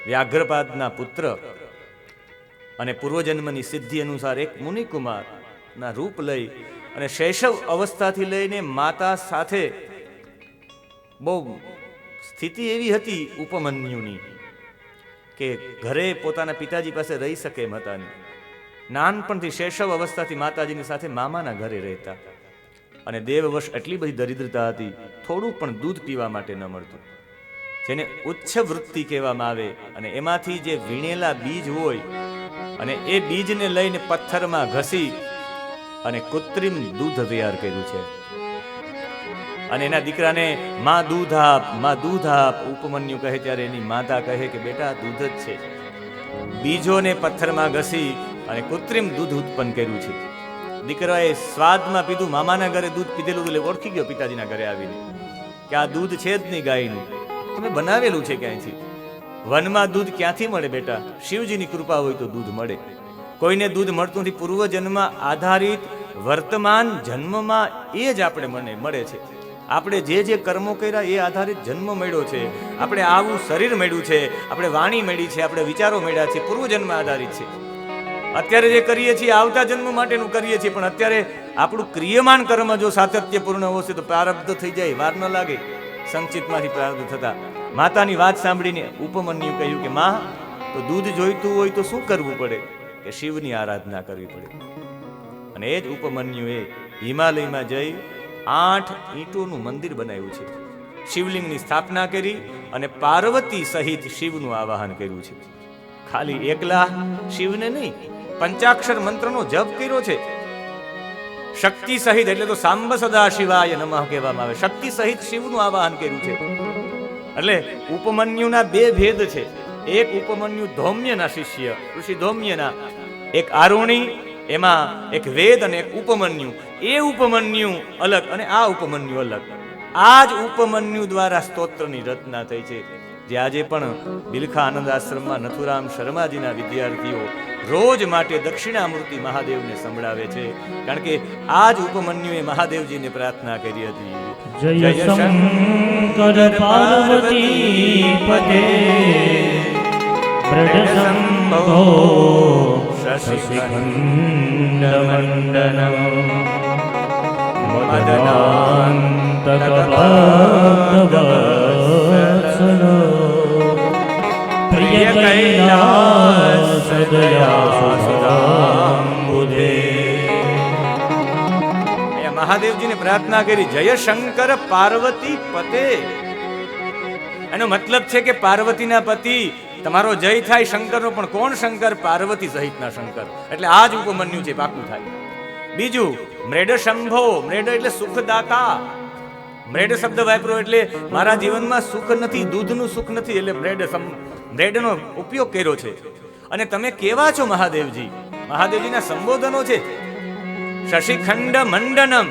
વ્યાઘ્રપાદના પુત્ર અને પૂર્વજન્મની સિદ્ધિ અનુસાર એક મુનિકુમારના રૂપ લઈ અને શૈશવ અવસ્થાથી લઈને માતા સાથે બહુ સ્થિતિ એવી હતી ઉપમન્યુની કે ઘરે પોતાના પિતાજી પાસે રહી શકે એમ હતા નહીં. નાનપણથી શૈશવ અવસ્થાથી માતાજીની સાથે મામાના ઘરે રહેતા અને દેવવશ એટલી બધી દરિદ્રતા હતી, થોડું પણ દૂધ પીવા માટે ન મળતું, જેને ઉચ્ચ વૃત્તિ કહેવામાં આવે. અને એમાંથી જે વીણેલા બીજ હોય અને એ બીજને લઈને પથ્થરમાં ઘસી અને કૃત્રિમ દૂધ તૈયાર કર્યું છે. અને એના દીકરાને માં દૂધ આપ, માં દૂધ આપ. ઉપમન્યુ કહે ત્યારે એની માતા કહે કે બેટા દૂધ જ છે. બીજોને પથ્થરમાં ઘસી અને કૃત્રિમ દૂધ ઉત્પન્ન કર્યું છે. દીકરાએ સ્વાદમાં પીધું, મામાના ઘરે દૂધ પીધેલું એટલે ઓળખી ગયો પિતાજીના ઘરે આવીને કે આ દૂધ છે જ નહીં ગાયનું, તમે બનાવેલું છે ક્યાંયથી. વનમાં દૂધ ક્યાંથી મળે બેટા? શિવજીની કૃપા હોય તો દૂધ મળે. કોઈને દૂધ મળતું નથી. પૂર્વજન્મ આધારિત વર્તમાન જન્મમાં એ જ આપણે મળે છે. આપણે જે કર્મો કર્યા એ આધારિત જન્મ મળ્યો છે. આપણે આવું શરીર મળ્યું છે, આપણે વાણી મળી છે, આપણે વિચારો મળ્યા છે, પૂર્વજન્મ આધારિત છે. અત્યારે જે કરીએ છીએ આવતા જન્મ માટેનું કરીએ છીએ, પણ અત્યારે આપણું ક્રિયમાન કર્મ જો સાતત્યપૂર્ણ હશે તો પ્રારબ્ધ થઈ જાય, વાર ન લાગે સંચિતમાંથી પ્રારબ્ધ થતા. માતાની વાત સાંભળીને ઉપમન્યુ કહ્યું કે માં, તો દૂધ જોઈતું હોય તો શું કરવું પડે? કે શિવની આરાધના કરવી પડે. અને એ જ ઉપમન્યુએ હિમાલયમાં જઈ 8 ઈંટોનું મંદિર બનાવ્યું છે. શિવલિંગની સ્થાપના કરી અને પાર્વતી સહિત શિવનું આવાહન કર્યું છે. ખાલી એકલા શિવને નહીં, પંચાક્ષર મંત્રનો જપ કર્યો છે. શક્તિ સહિત, એટલે તો સાંબ સદા શિવાય નમઃ કહેવામાં આવે. શક્તિ સહિત શિવનું આવાહન કર્યું છે. એટલે ઉપમન્યુના 2 ભેદ છે. એક ઉપમન્યુ ધૌમ્યના શિષ્ય, ઋષિ ધૌમ્યના, એક આરુણી, એમાં એક વેદ અને એક ઉપમન્યુ. એ ઉપમન્યુ અલગ અને આ ઉપમન્યુ અલગ. આ જ ઉપમન્યુ દ્વારા સ્તોત્રની રચના થઈ છે, જે આજે પણ બિલખા આનંદ આશ્રમમાં નથુરામ શર્માજીના વિદ્યાર્થીઓ રોજ માટે દક્ષિણામૂર્તિ મહાદેવને સંભળાવે છે. કારણ કે આ જ ઉપમન્યુએ મહાદેવજીને પ્રાર્થના કરી હતી, જય શંકર પાર્વતી પતે બ્રડસંભો શશિખંડ મંડનમ મદનાંતક ભક્તવત્સલ પ્રિય કૈલાસ દયા સુધાંબુધે. મહાદેવજીને પ્રાર્થના કરી, જય શંકર પાર્વતી પતે. એનો મતલબ છે કે પાર્વતીના પતિ તમારો જય થાય શંકરનો, પણ કોણ શંકર? પાર્વતી સહિતના શંકર. એટલે આ જ ઉપમન્યુ છે, પાકું થાય. બીજું, મૃડ શંભો. મૃડ એટલે સુખદાતા. મૃડ શબ્દ વાપરો એટલે મારા જીવનમાં સુખ નથી, દૂધનું સુખ નથી, એટલે મૃડનો ઉપયોગ કર્યો છે. અને તમે કેવા છો મહાદેવજી? મહાદેવજીના સંબોધનો છે. શશિખંડ મંડનમ,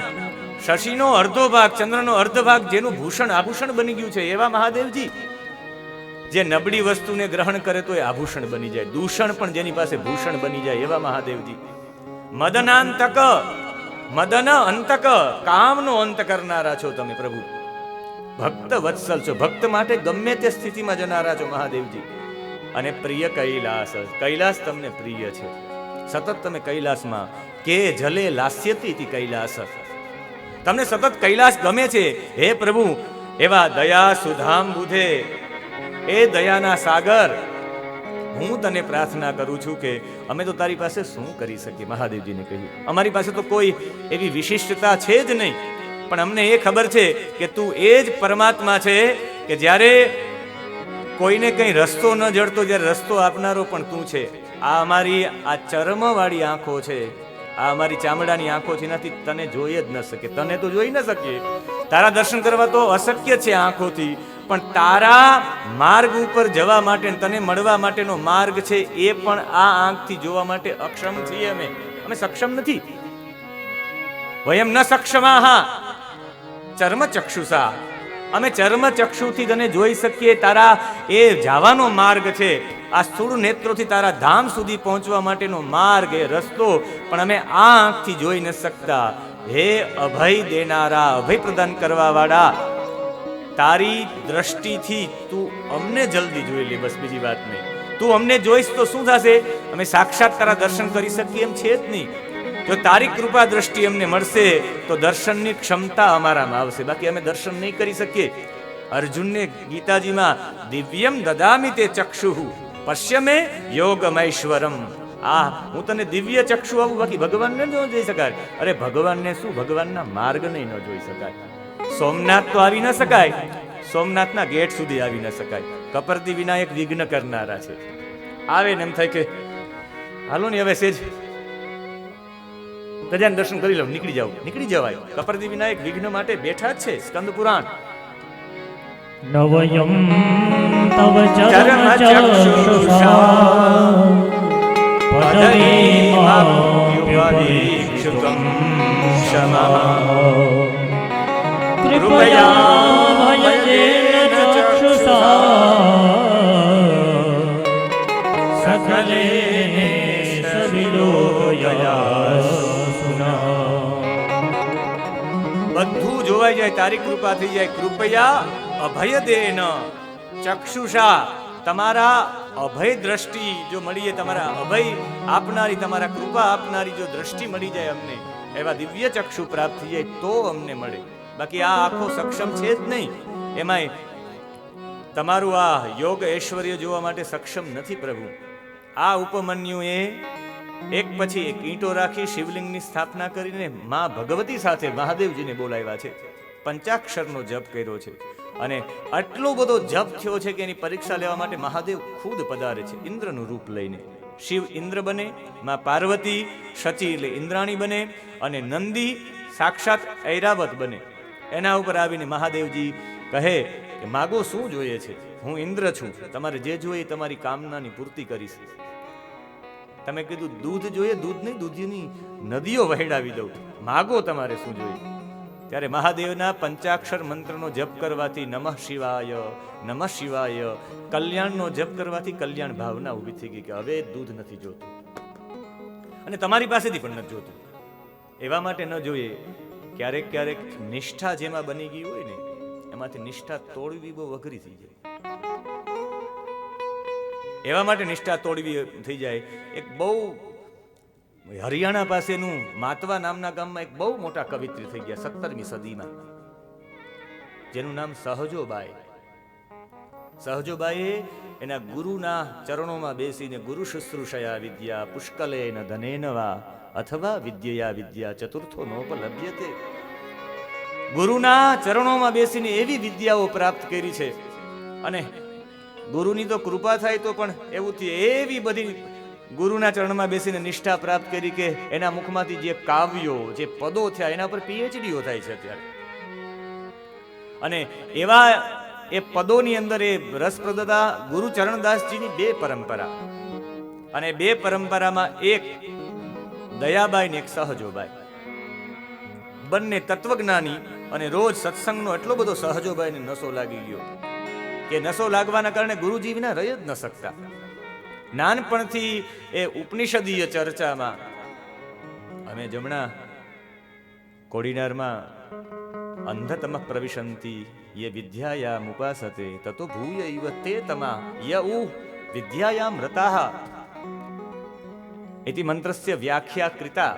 શશિનો અર્ધો ભાગ, ચંદ્રનો અર્ધ ભાગ, જેનું ભૂષણ આભૂષણ બની ગયું છે, એવા મહાદેવજી. જે નબળી વસ્તુને ગ્રહણ કરે તો એ આભૂષણ બની જાય, દૂષણ પણ જેની પાસે ભૂષણ બની જાય, એવા મહાદેવજી. મદનાંતક, મદન અંતક, કામનો અંત કરનારા છો તમે પ્રભુ. ભક્ત વત્સલ છો, ભક્ત માટે ગમે તે સ્થિતિમાં જનારા છો મહાદેવજી. અને પ્રિય કૈલાસ, કૈલાસ તમને પ્રિય છે. સતત તમે કૈલાસમાં, કે જલે લાસ્યતી કૈલાસ, તમને સતત કૈલાસ ગમે છે હે પ્રભુ. એવા દયા સુધામ બુધે, એ દયાના સાગર, હું તને પ્રાર્થના કરું છું કે અમે તો તારી પાસે શું કરી શકીએ? મહાદેવજીને કહ્યું, અમારી પાસે તો કોઈ એવી વિશિષ્ટતા છે જ નહીં, પણ અમને એ ખબર છે કે તું એ જ પરમાત્મા છે કે જ્યારે કોઈને કંઈ રસ્તો ન જડતો, જ્યારે રસ્તો આપનારો પણ તું છે. આ અમારી આ ચર્મવાળી આંખો છે, આ અમારી ચામડાની આંખો છે, એનાથી તને જોઈ જ ન શકે. તને તો જોઈ ન શકીએ, તારા દર્શન કરવા તો અશક્ય છે આંખોથી, પણ તારા માર્ગ ઉપર જવા માટે, તને મળવા માટેનો માર્ગ છે, એ પણ આ આંખથી જોવા માટે અક્ષમ છીએ. અમે સક્ષમ નથી. વયમ ન સક્ષમાહ ચર્મચક્ષુષા, અમે ચર્મચક્ષુથી તને જોઈ શકીએ. તારા એ જવાનો માર્ગ છે, આ સ્થૂળ નેત્રોથી તારા ધામ સુધી પહોંચવા માટેનો માર્ગ, એ રસ્તો પણ અમે આ આંખથી જોઈ ન શકતા. હે અભય દેનારા, અભય પ્રદાન કરવા વાળા, તારી દ્રષ્ટિથી તું અમને જલ્દી જોઈ લે, બસ બીજી વાત નહીં. તું અમને જોઈશ તો શું થશે? અમે સાક્ષાત તારા દર્શન કરી શકીએ એમ છે જ નહીં. જો તારી કૃપા દ્રષ્ટિ અમને મળશે તો દર્શનની ક્ષમતા અમારામાં આવશે, બાકી અમે દર્શન નહીં કરી શકીએ. અર્જુનને ગીતાજીમાં દિવ્યમ દદામિ તે ચક્ષુઃ પશ્યમે યોગમૈશ્વરમ. હું તને દિવ્ય ચક્ષુ આવું, બાકી ભગવાનને ન જોઈ શકાય. અરે ભગવાનને શું, ભગવાનના માર્ગને ન જોઈ શકાય. સોમનાથ તો આવી ન શકાય, સોમનાથના ગેટ સુધી આવી ન શકાય. કપરદી વિનાયક વિઘ્ન કરનારા છે. આવે ને એમ થાય કે હાલો ને હવે સેજ પ્રજાને દર્શન કરી લઉં, નીકળી જાવ, નીકળી જવાય. કપરદી વિનાયક વિઘ્ન માટે બેઠા જ છે. સ્કંદ પુરાણ. નવયમ તવ ચરણ ચક્ષુષા પદવીમાપ્યુપરીક્ષિતં ક્ષમા કૃપયા ભયજેન ચક્ષુષા સકલેને સવિલોકયા સુના. બધું જોવાઈ જાય, તારી કૃપા થઈ જાય. કૃપયા અભય દેન ચક્ષુષા, તમારા અભય દ્રષ્ટિ જો મળીએ, તમારા અભય આપનારી, તમારા કૃપા આપનારી જો દ્રષ્ટિ મળી જાય અમને, એવા દિવ્ય ચક્ષુ પ્રાપ્ત થઈ જાય તો અમને મળે. બાકી આ આખો સક્ષમ છે જ નહીં. એમાંય તમારું આ યોગ ઐશ્વર્ય જોવા માટે સક્ષમ નથી પ્રભુ. આ ઉપમન્યુએ એક પછી એક ઈંટો રાખી શિવલિંગની સ્થાપના કરીને માં ભગવતી સાથે મહાદેવજીને બોલાવ્યા છે. પંચાક્ષરનો જપ કર્યો છે અને આટલો બધો જપ થયો છે કે એની પરીક્ષા લેવા માટે મહાદેવ ખુદ પધારે છે ઇન્દ્રનું રૂપ લઈને. શિવ ઇન્દ્ર બને, માં પાર્વતી શચી એટલે ઇન્દ્રાણી બને, અને નંદી સાક્ષાત ઐરાવત બને. એના ઉપર આવીને મહાદેવજી કહે કે માગો શું જોઈએ છે? હું ઇન્દ્ર છું, તમારે જે જોઈએ તમારી કામનાની પૂર્તિ કરીશ. તમે કીધું દૂધ જોઈએ, દૂધ નહીં, દૂધની નદીઓ વહેડાવી દઉં, માગો તમારે શું જોઈએ. ત્યારે મહાદેવના પંચાક્ષર મંત્રનો જપ કરવાથી નમઃ શિવાય, નમઃ શિવાય, કલ્યાણનો જપ કરવાથી કલ્યાણ ભાવના ઊભી થઈ ગઈ કે હવે દૂધ નથી જોતું અને તમારી પાસેથી પણ નથી જોતું. એવા માટે ન જોઈએ. ક્યારેક ક્યારેક નિષ્ઠા જેમાં બની ગઈ હોય ને, એમાંથી નિષ્ઠા તોડવી બહુ અઘરી થઈ જાય. એવા માટે નિષ્ઠા તોડવી થઈ જાય. એક બહુ હરિયાણા પાસેનું માતવા નામના ગામમાં એક બહુ મોટા કવિત્રી થઈ ગયા 17મી સદીમાં, જેનું નામ સહજોબાઈ. સહજોબાઈએ એના ગુરુના ચરણોમાં બેસીને ગુરુ શુશ્રૂષયા વિદ્યા પુષ્કલેન ધનેન વા અથવા વિદ્યયા વિદ્યા ચતુર્થો નોપલભ્યતે. ગુરુના ચરણોમાં બેસીને એવી વિદ્યાઓ પ્રાપ્ત કરી છે, અને ગુરુની તો કૃપા થાય તો પણ એવું થી એવી બધી ગુરુના ચરણમાં બેસીને નિષ્ઠા પ્રાપ્ત કરી કે એના મુખમાંથી જે કાવ્યો, જે પદો થયા એના પર પીએચડીઓ થાય છે અત્યારે. અને એવા એ પદોની અંદર એ રસપ્રદતા ગુરુ ચરણદાસજીની 2 પરંપરા, અને 2 પરંપરામાં એક દયાબાઈ ને એક સહજોબાઈ, બંને તત્વજ્ઞાની. અને રોજ સત્સંગનો એટલો બધો સહજોબાઈને નશો લાગી ગયો કે નશો લાગવાના કારણે ગુરુજી વિના રહી જ ન શકતા. નાનપણથી એ ઉપનિષદીય ચર્ચામાં, અમે જમણા કોડીનારમાં અંધતમ પ્રવિશંતિ યે વિદ્યાયામ ઉપાસતે તતો ભૂય ઇવ તે તમા યઉ વિદ્યાયામ રતાઃ इति મંત્રસ્ય વ્યાખ્યા કૃતા,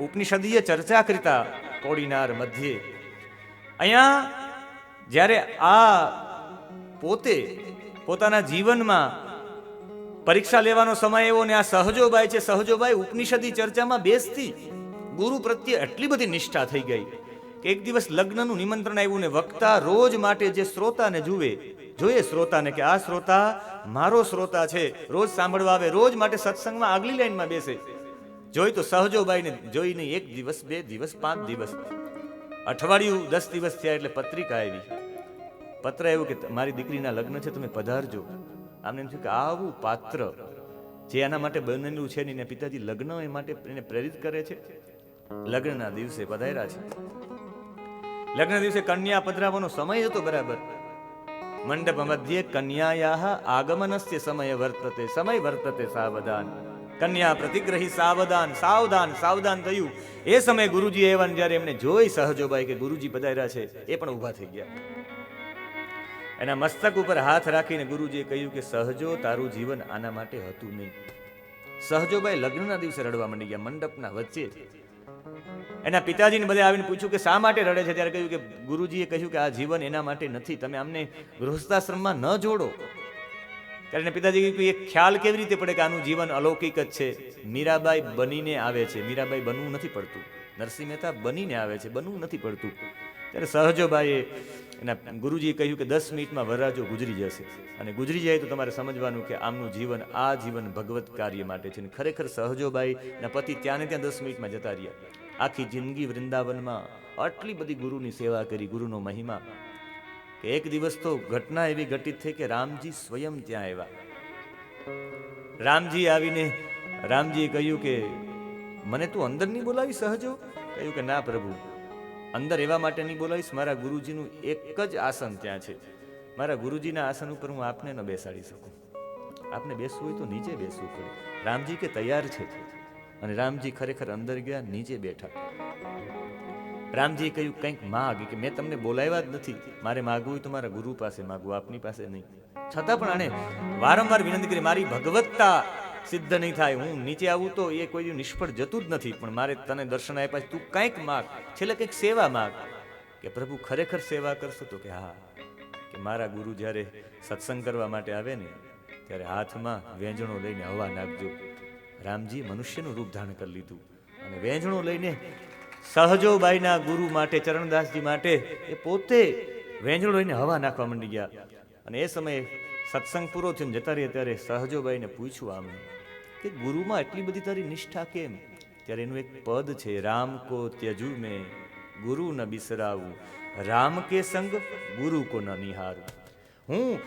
ઉપનિષદીય ચર્ચા કૃતા કોડીનાર મધ્યે. અહીંયા જ્યારે આ પોતે પોતાના જીવનમાં પરીક્ષા લેવાનો સમય એવો ને આ સહજોબાઈ છે, સહજોબાઈ ઉપનિષદી ચર્ચામાં બેસતી. ગુરુ પ્રત્યે એટલી બધી નિષ્ઠા થઈ ગઈ કે એક દિવસ લગ્નનું નિમંત્રણ આવ્યું ને વક્તા રોજ માટે જે શ્રોતાને જોઈએ શ્રોતાને કે આ શ્રોતા મારો શ્રોતા છે, રોજ સાંભળવા આવે, રોજ માટે સત્સંગમાં આગલી લાઈનમાં બેસે. જોઈ તો સહજોબાઈને જોઈને 1 દિવસ 2 દિવસ 5 દિવસ, અઠવાડિયું 10 દિવસ થયા એટલે પત્રિકા આવી. પત્ર આવ્યું કે મારી દીકરીના લગ્ન છે, તમે પધારજો. આમને એમ થયું કે આવું પાત્ર જે એના માટે બનેલું છે ને પિતાજી લગ્ન એ માટે એને પ્રેરિત કરે છે. લગ્નના દિવસે પધાર્યા છે. લગ્ન દિવસે કન્યા પધરાવવાનો સમય હતો બરાબર. મંડપ મધ્યે કન્યાયાહ આગમનસ્ય સમય વર્તતે સાવધાન. કન્યા પ્રતિગ્રહી સાવધાન સાવધાન સાવધાન થયું. એ સમયે ગુરુજી આવ્યા, જ્યારે એમને જોઈ સહજોબાઈ કે ગુરુજી પધાર્યા છે, એ પણ ઊભા થઈ ગયા. એના મસ્તક ઉપર હાથ રાખીને ગુરુજીએ કહ્યું કે સહજો, તારું જીવન આના માટે હતું નહીં. સહજોબાઈ લગ્નના દિવસે રડવા માંડી ગયા, મંડપના વચ્ચે. એના પિતાજીને બધે આવીને પૂછ્યું કે શા માટે રડે છે, ત્યારે કહ્યું કે ગુરુજીએ કહ્યું કે આ જીવન એના માટે નથી, તમે આમને ગૃહસ્થાશ્રમમાં ન જોડો. ત્યારે એના પિતાજી કહ્યું કે એ ખ્યાલ કેવી રીતે પડે કે આનું જીવન અલૌકિક જ છે. મીરાબાઈ બનીને આવે છે, મીરાબાઈ બનવું નથી પડતું. નરસિંહ મહેતા બનીને આવે છે, બનવું નથી પડતું. ત્યારે સહજોબાઈએ એના ગુરુજીએ કહ્યું કે 10 મિનિટમાં વરરાજો ગુજરી જશે, અને ગુજરી જાય તો તમારે સમજવાનું કે આમનું જીવન, આ જીવન ભગવત કાર્ય માટે છે. ખરેખર સહજોબાઈના પતિ ત્યાં ને ત્યાં 10 મિનિટમાં જતા રહ્યા. આખી જિંદગી વૃંદાવનમાં આટલી બધી ગુરુની સેવા કરી, ગુરુનો મહિમા, કે એક દિવસ તો ઘટના એવી ઘટિત થઈ કે રામજી સ્વયં ત્યાં આવ્યા. રામજી આવીને રામજીએ કહ્યું કે મને તું અંદર નહીં બોલાવી સહજો? કહ્યું કે ના પ્રભુ, અંદર એવા માટે નહીં બોલાવીશ, મારા ગુરુજીનું એક જ આસન ત્યાં છે, મારા ગુરુજીના આસન ઉપર હું આપને ન બેસાડી શકું, આપને બેસવું હોય તો નીચે બેસવું પડે. રામજી કે તૈયાર છે. અને રામજી ખરેખર અંદર ગયા, નીચે બેઠા. રામજીએ કહ્યું કંઈક માગ, કે મેં તમને બોલાવ્યા જ નથી, મારે માગવું હોય તો મારા ગુરુ પાસે માગવું, આપની પાસે નહીં. છતાં પણ આને વારંવાર વિનંતી કરી, મારી ભગવત્તા સિદ્ધ નહીં થાય, હું નીચે આવું તો એ કોઈ નિષ્ફળ જતું જ નથી, પણ મારે તને દર્શન આપ્યા, તું કંઈક માગ, છેલ્લે કંઈક સેવા માગ. કે પ્રભુ ખરેખર સેવા કરશો? તો કે હા. કે મારા ગુરુ જ્યારે સત્સંગ કરવા માટે આવે ને, ત્યારે હાથમાં વેંજણો લઈને હવા નાખજો. રામજી મનુષ્યનું રૂપ ધારણ કરી લીધું, અને વેંજણો લઈને સહજોબાઈના ગુરુ માટે, ચરણદાસજી માટે એ પોતે વેંજણો લઈને હવા નાખવા માંડી ગયા. અને એ સમયે સત્સંગ પૂરો થયો જતા રહ્યા, ત્યારે સહજોબાઈને પૂછ્યું આમ કે ગુરુમાં એટલી બધી તારી નિષ્ઠા કેમ? ત્યારે એનું એક પદ છે, રામ કો ત્યજુ મેં ગુરુ ન બિસરાવું, રામ કે સંગ ગુરુ કો ન નિહારું. હું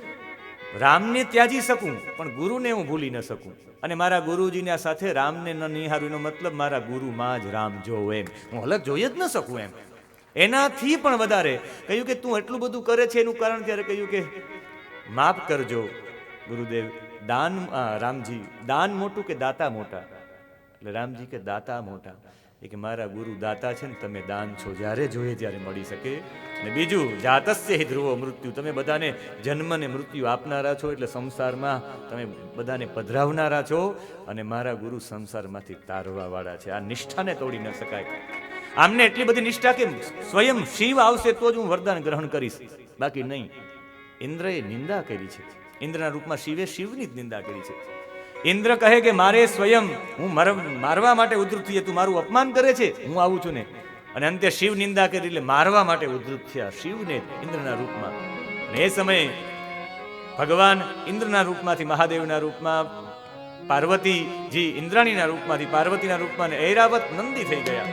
રામને ત્યાજી શકું, પણ ગુરુને હું ભૂલી ન શકું. અને મારા ગુરુજીના સાથે રામને ન નિહારું, એનો મતલબ મારા ગુરુમાં જ રામ જોઉં, એમ હું અલગ જોઈ જ ન શકું. એમ એનાથી પણ વધારે કહ્યું કે તું એટલું બધું કરે છે એનું કારણ, ત્યારે કહ્યું કે માફ કરજો ગુરુદેવ, દાન, રામજી દાન મોટું કે દાતા મોટા? એટલે રામજી કે દાતા મોટા. એ કે મારા ગુરુ દાતા છે ને, તમે દાન છો, જ્યારે જોઈએ ત્યારે મળી શકે. અને બીજું, જાતસ્ય હિ ધ્રુવો મૃત્યુ, તમે બધાને જન્મ ને મૃત્યુ આપનારા છો, એટલે સંસારમાં તમે બધાને પધરાવનારા છો, અને મારા ગુરુ સંસારમાંથી તારવા વાળા છે. આ નિષ્ઠાને તોડી ન શકાય. આમને એટલી બધી નિષ્ઠા કે સ્વયં શિવ આવશે તો જ હું વરદાન ગ્રહણ કરીશ, બાકી નહીં. ઇન્દ્રએ નિંદા કરી છે, ઇન્દ્રના રૂપમાં શિવે શિવની જ નિંદા કરી છે. ઇન્દ્ર કહે કે મારે સ્વયં હું મારવા માટે ઉદ્ધત થઈએ, તું મારું અપમાન કરે છે, હું આવું છું ને. અને અંતે શિવ નિંદા કરી, એટલે મારવા માટે ઉદ્ધત થયા શિવને ઇન્દ્રના રૂપમાં. અને એ સમયે ભગવાન ઇન્દ્રના રૂપમાંથી મહાદેવના રૂપમાં, પાર્વતીજી ઇન્દ્રાણીના રૂપમાંથી પાર્વતીના રૂપમાં, ઐરાવત નંદી થઈ ગયા.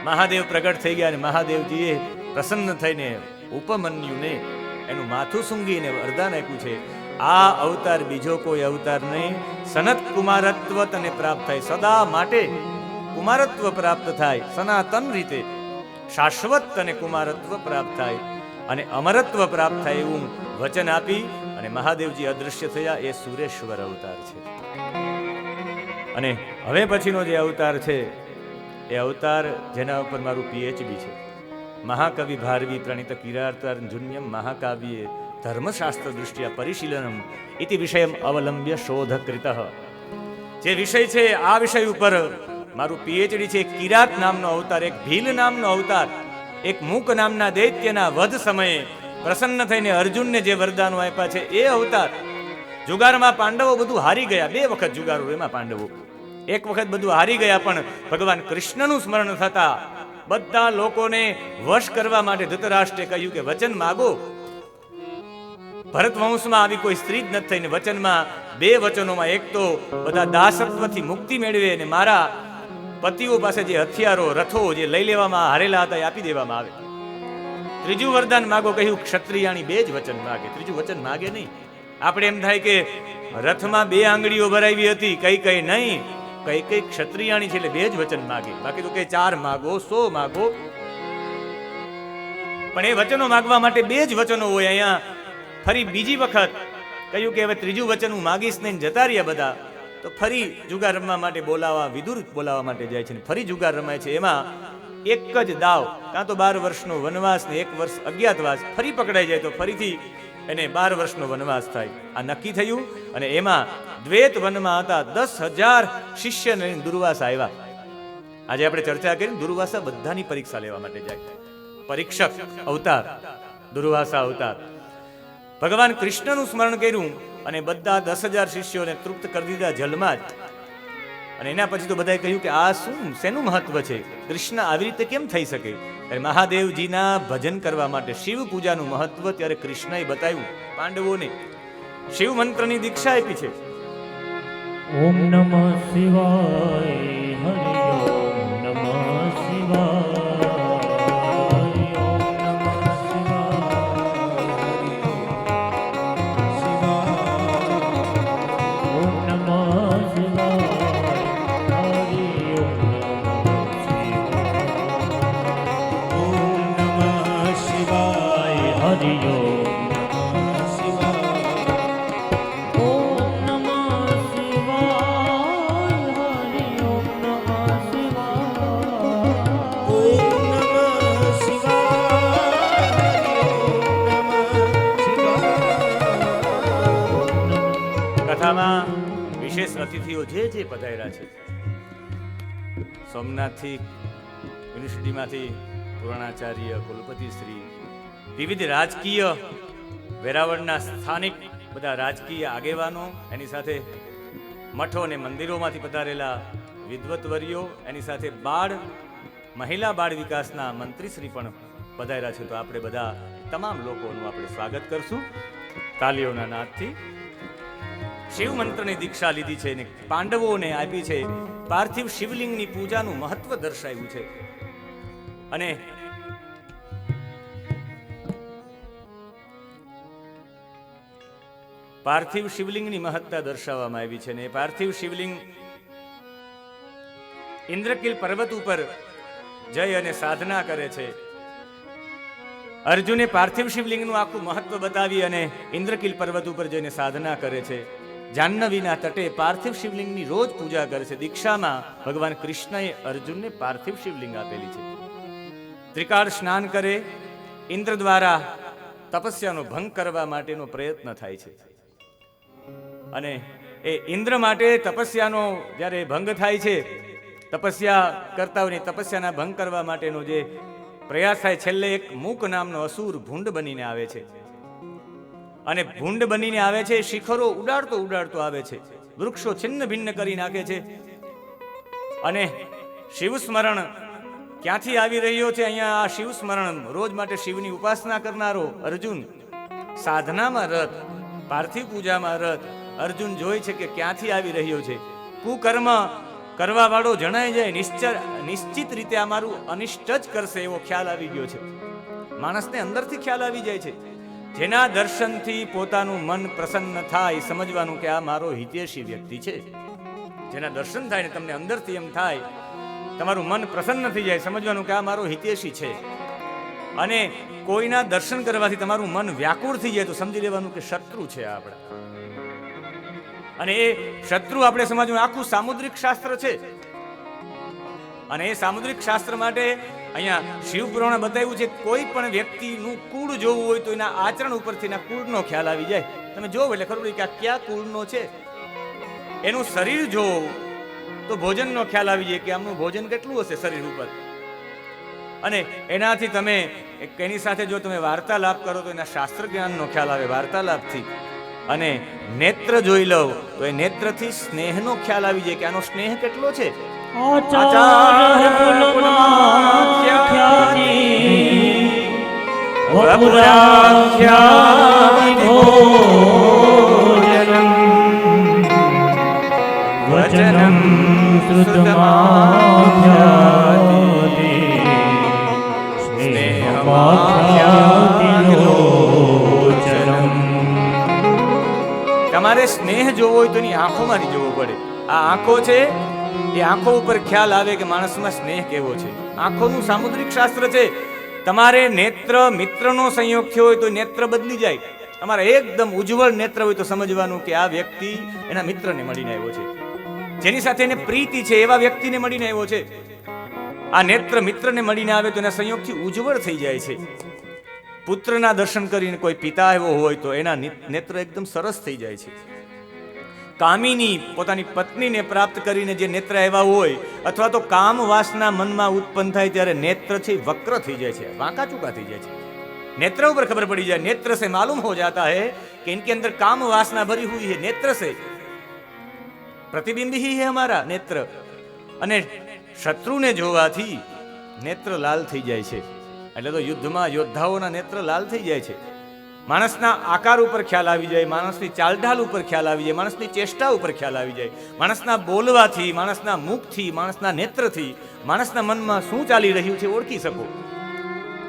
મહાદેવ પ્રગટ થઈ ગયા, અને મહાદેવજીએ પ્રસન્ન થઈને ઉપમન્યુને એનું માથું સૂંઘીને વરદાન આપ્યું છે, આ અવતાર બીજો કોઈ અવતાર નહીં, સનત કુમારત્વ તને પ્રાપ્ત થાય, સદા માટે કુમારત્વ પ્રાપ્ત થાય, સનાતન રીતે શાશ્વત તને કુમારત્વ પ્રાપ્ત થાય અને અમરત્વ પ્રાપ્ત થાય, એવું વચન આપી અને મહાદેવજી અદૃશ્ય થયા. એ સુરેશ્વર અવતાર છે. અને હવે પછીનો જે અવતાર છે, એ અવતાર જેના ઉપર મારું પીએચડી છે, મહાકવિ ભારવી પ્રણીત કિરાર્તાર્જુન્યમ મહાકાવ્યે ધર્મશાસ્ત્ર દૃષ્ટિયા પરિશીલનમ ઇતિ વિષયમ અવલંબ્ય શોધકૃતઃ. જે વિષય છે આ વિષય ઉપર મારું પીએચડી છે. કિરાત નામનો અવતાર, એક ભીલ નામનો અવતાર, એક મૂક નામના દૈત્યના વધ સમયે પ્રસન્ન થઈને અર્જુનને જે વરદાનો આપ્યા છે એ અવતાર. જુગારમાં પાંડવો બધું હારી ગયા, 2 વખત જુગારો એમાં પાંડવો, એક વખત બધું હારી ગયા, પણ ભગવાન કૃષ્ણનું સ્મરણ થતા બધા લોકોને વશ કરવા માટે ધૃતરાષ્ટ્રે કહ્યું કે વચન માગો. ભરત વંશમાં આવી કોઈ સ્ત્રી જ નથી થઈને વચનમાં 2 વચનોમાં, એક તો બધા દાસત્વથી મુક્તિ મેળવે, અને મારા પતિઓ પાસે જે હથિયારો, રથો જે લઈ લેવામાં હારેલા હતા એ આપી દેવામાં આવે. ત્રીજું વરદાન માગો, કહ્યું ક્ષત્રિયાણી 2 જ વચન માગે, ત્રીજું વચન માગે નહીં. આપણે એમ થાય કે રથમાં 2 આંગળીઓ ભરાવી હતી, કઈ નહીં, કઈ ક્ષત્રિયાણી છે એટલે 2 જ વચન માગે, બાકી તો કે 4 માગો, 100 માગો. પણ એ વચનો માગવા માટે 2 જ વચનો હોય. અહીંયા ફરી બીજી વખત કહ્યું કે હવે ત્રીજું વચન હું માગીશ નહીં, જતા રહ્યા બધા. તો ફરી જુગાર રમવા માટે વિદુર બોલાવવા માટે જાય છે, ફરી જુગાર રમાય છે. એમાં એક જ દાવ, કાં તો 12 વર્ષનો વનવાસ ને 1 વર્ષ અજ્ઞાતવાસ, ફરી પકડાઈ જાય તો ફરીથી એને 12 વર્ષનો વનવાસ થાય. આ નક્કી થયું. અને એમાં દ્વૈત વનમાં હતા 10,000 શિષ્યને દુર્વાસા આવ્યા. આજે આપણે ચર્ચા કરી, દુર્વાસા બધાની પરીક્ષા લેવા માટે જાય. પરીક્ષક અવતાર, દુર્વાસા અવતાર. ભગવાન કૃષ્ણનું સ્મરણ કર્યું અને બધા 10,000 શિષ્યોને તૃપ્ત કરી દીધા જલમાં જ. અને એના પછી તો બધાએ કહ્યું કે આ શેનું મહત્વ છે, કૃષ્ણ આવી રીતે કેમ થઈ શકે? ત્યારે મહાદેવજીના ભજન કરવા માટે શિવ પૂજાનું મહત્વ ત્યારે કૃષ્ણએ બતાવ્યું પાંડવોને. શિવ મંત્રની દીક્ષા આપી છે. ઓમ નમઃ શિવાય, હરિ ઓમ નમઃ શિવાય, હરિ ઓમ નમઃ શિવાય, ઓમ નમઃ શિવાય, હરિ ઓમ નમઃ શિવાય, હરિ ઓમ વિશેષ અતિથિઓ જે પધાર્યા છે, સોમનાથથી, યુનિવર્સિટીમાંથી પૂર્ણાચાર્ય, કુલપતિ શ્રી, વિવિધ રાજકીય વેરાવળના સ્થાનિક બધા રાજકીય આગેવાનો, એની સાથે મઠો અને મંદિરોમાંથી પધારેલા વિદ્વત્વર્યો, એની સાથે મહિલા બાળ વિકાસના મંત્રીશ્રી પણ પધાર્યા છે. તો આપણે બધા તમામ લોકોનું આપણે સ્વાગત કરશું તાલીઓના નાદથી. શિવ મંત્રની દીક્ષા લીધી છે અને પાંડવોને આપી છે. પાર્થિવ શિવલિંગની પૂજાનું મહત્વ દર્શાવ્યું છે. અને પાર્થિવ શિવલિંગની મહત્તા દર્શાવવામાં આવી છે. ને પાર્થિવ શિવલિંગ ઇન્દ્રકીલ પર્વત ઉપર જઈ અને સાધના કરે છે. અર્જુને પાર્થિવ શિવલિંગનું આખું મહત્વ બતાવી અને ઇન્દ્રકીલ પર્વત ઉપર જઈને સાધના કરે છે. જાહ્નવીના તટે પાર્થિવ શિવલિંગની રોજ પૂજા કરે છે. દીક્ષામાં ભગવાન કૃષ્ણએ અર્જુનને પાર્થિવ શિવલિંગ આપેલી છે. ત્રિકાળ સ્નાન કરે. ઇન્દ્ર દ્વારા તપસ્યાનો ભંગ કરવા માટેનો પ્રયત્ન થાય છે. અને એ ઇન્દ્ર માટે તપસ્યાનો જ્યારે ભંગ થાય છે, તપસ્યા કરતાઓની તપસ્યાના ભંગ કરવા માટેનો જે પ્રયાસ થાય, છેલ્લે એક મૂક નામનો અસુર ભૂંડ બનીને આવે છે. અને ભૂંડ બનીને આવે છે, શિખરો ઉડાડતો આવે છે, વૃક્ષો છિન્ન ભિન્ન કરી નાખે છે. અને શિવ સ્મરણ ક્યાંથી આવી રહ્યો છે? અહીંયા આ શિવ સ્મરણ રોજ માટે શિવની ઉપાસના કરનારો અર્જુન સાધનામાં રત, પાર્થિવ પૂજામાં રત અર્જુન જોઈ છે કે ક્યાંથી આવી રહ્યો છે. કુકર્મ કરવા વાળો જણાય જાય, નિશ્ચિત રીતે આ મારું અનિષ્ટ જ કરશે એવો ખ્યાલ આવી ગયો છે. માણસને અંદરથી ખ્યાલ આવી જાય છે. જેના દર્શનથી પોતાનું મન પ્રસન્ન થાય, સમજવાનું કે આ મારો હિતેશી વ્યક્તિ છે. જેના દર્શન થાય ને તમને અંદરથી એમ થાય, તમારું મન પ્રસન્ન થઈ જાય, સમજવાનું કે આ મારો હિતેશી છે. અને કોઈના દર્શન કરવાથી તમારું મન વ્યાકુળ થઈ જાય તો સમજી લેવાનું કે શત્રુ છે આપણા. અને એ શત્રુ આપણે સમજવાનું આખું સામુદ્રિક શાસ્ત્ર છે. અને એ સામુદ્રિક શાસ્ત્ર માટે અહીંયા શિવ પુરાણ બતાવ્યું છે. કોઈ પણ વ્યક્તિનું કુળ જોવું હોય તો એના આચરણ ઉપરથી એના કુળનો ખ્યાલ આવી જાય. તમે જોવો એટલે ખબર પડે કે આ કયા કુળનો છે. એનું શરીર જોવો તો ભોજનનો ખ્યાલ આવી જાય કે આમનું ભોજન કેટલું હશે શરીર ઉપર. અને એનાથી તમે એની સાથે જો તમે વાર્તાલાપ કરો તો એના શાસ્ત્ર જ્ઞાનનો ખ્યાલ આવે વાર્તાલાપથી. અને નેત્ર જોઈ લો તો એ નેત્રથી સ્નેહનો ખ્યાલ આવી જાય કે આનો સ્નેહ કેટલો છે. આચાર્ય પુલમાખ્યાતિ વપુરાખ્યાતિ ભોજનમ વચનમ શ્રુતમાખ્યાતિ સ્નેહમાખ્યાતિ લોચનમ. તમારે સ્નેહ જોવો હોય તો એની આંખોમાંથી જોવો પડે. આ આંખો છે, એ આંખો ઉપર ખ્યાલ આવે કે માણસમાં સ્નેહ કેવો છે. આંખોનું સામુદ્રિક શાસ્ત્ર છે. તમારે નેત્ર મિત્રનો સંયોગ થયો હોય તો નેત્ર બદલી જાય. તમારા એકદમ ઉજ્જવળ નેત્ર હોય તો સમજવાનું કે આ વ્યક્તિ એના મિત્રને મળીને આવ્યો છે. જેની સાથે એને પ્રીતિ છે એવા વ્યક્તિને મળીને આવ્યો છે. આ નેત્ર મિત્રને મળીને આવે તો એના સંયોગથી ઉજ્જવળ થઈ જાય છે. પુત્રના દર્શન કરીને કોઈ પિતા આવ્યો હોય તો એના નેત્ર એકદમ સરસ થઈ જાય છે. કામિની પોતાની પત્નીને પ્રાપ્ત કરીને જે નેત્ર આવ્યા હોય અથવા તો કામ વાસના મનમાં ઉત્પન્ન થાય ત્યારે નેત્ર છે વક્ર થઈ જાય છે, વાંકા ચૂકા થઈ જાય છે. नेत्र ऊपर खबर पड़ी जाए, नेत्र से मालूम हो जाता है कि इनके अंदर काम वासना भरी हुई है. नेत्र से प्रतिबिंब ही है हमारा नेत्र. અને શત્રુને જોવાથી નેત્ર લાલ થઈ જાય છે. એટલે તો યુદ્ધમાં યોદ્ધાઓના નેત્ર લાલ થઈ જાય છે. માણસના આકાર ઉપર ખ્યાલ આવી જાય, માણસની ચાલઢાલ ઉપર ખ્યાલ આવી જાય, માણસની ચેષ્ટા ઉપર ખ્યાલ આવી જાય, માણસના બોલવાથી, માણસના મુખથી, માણસના નેત્રથી માણસના મનમાં શું ચાલી રહ્યું છે ઓળખી શકો.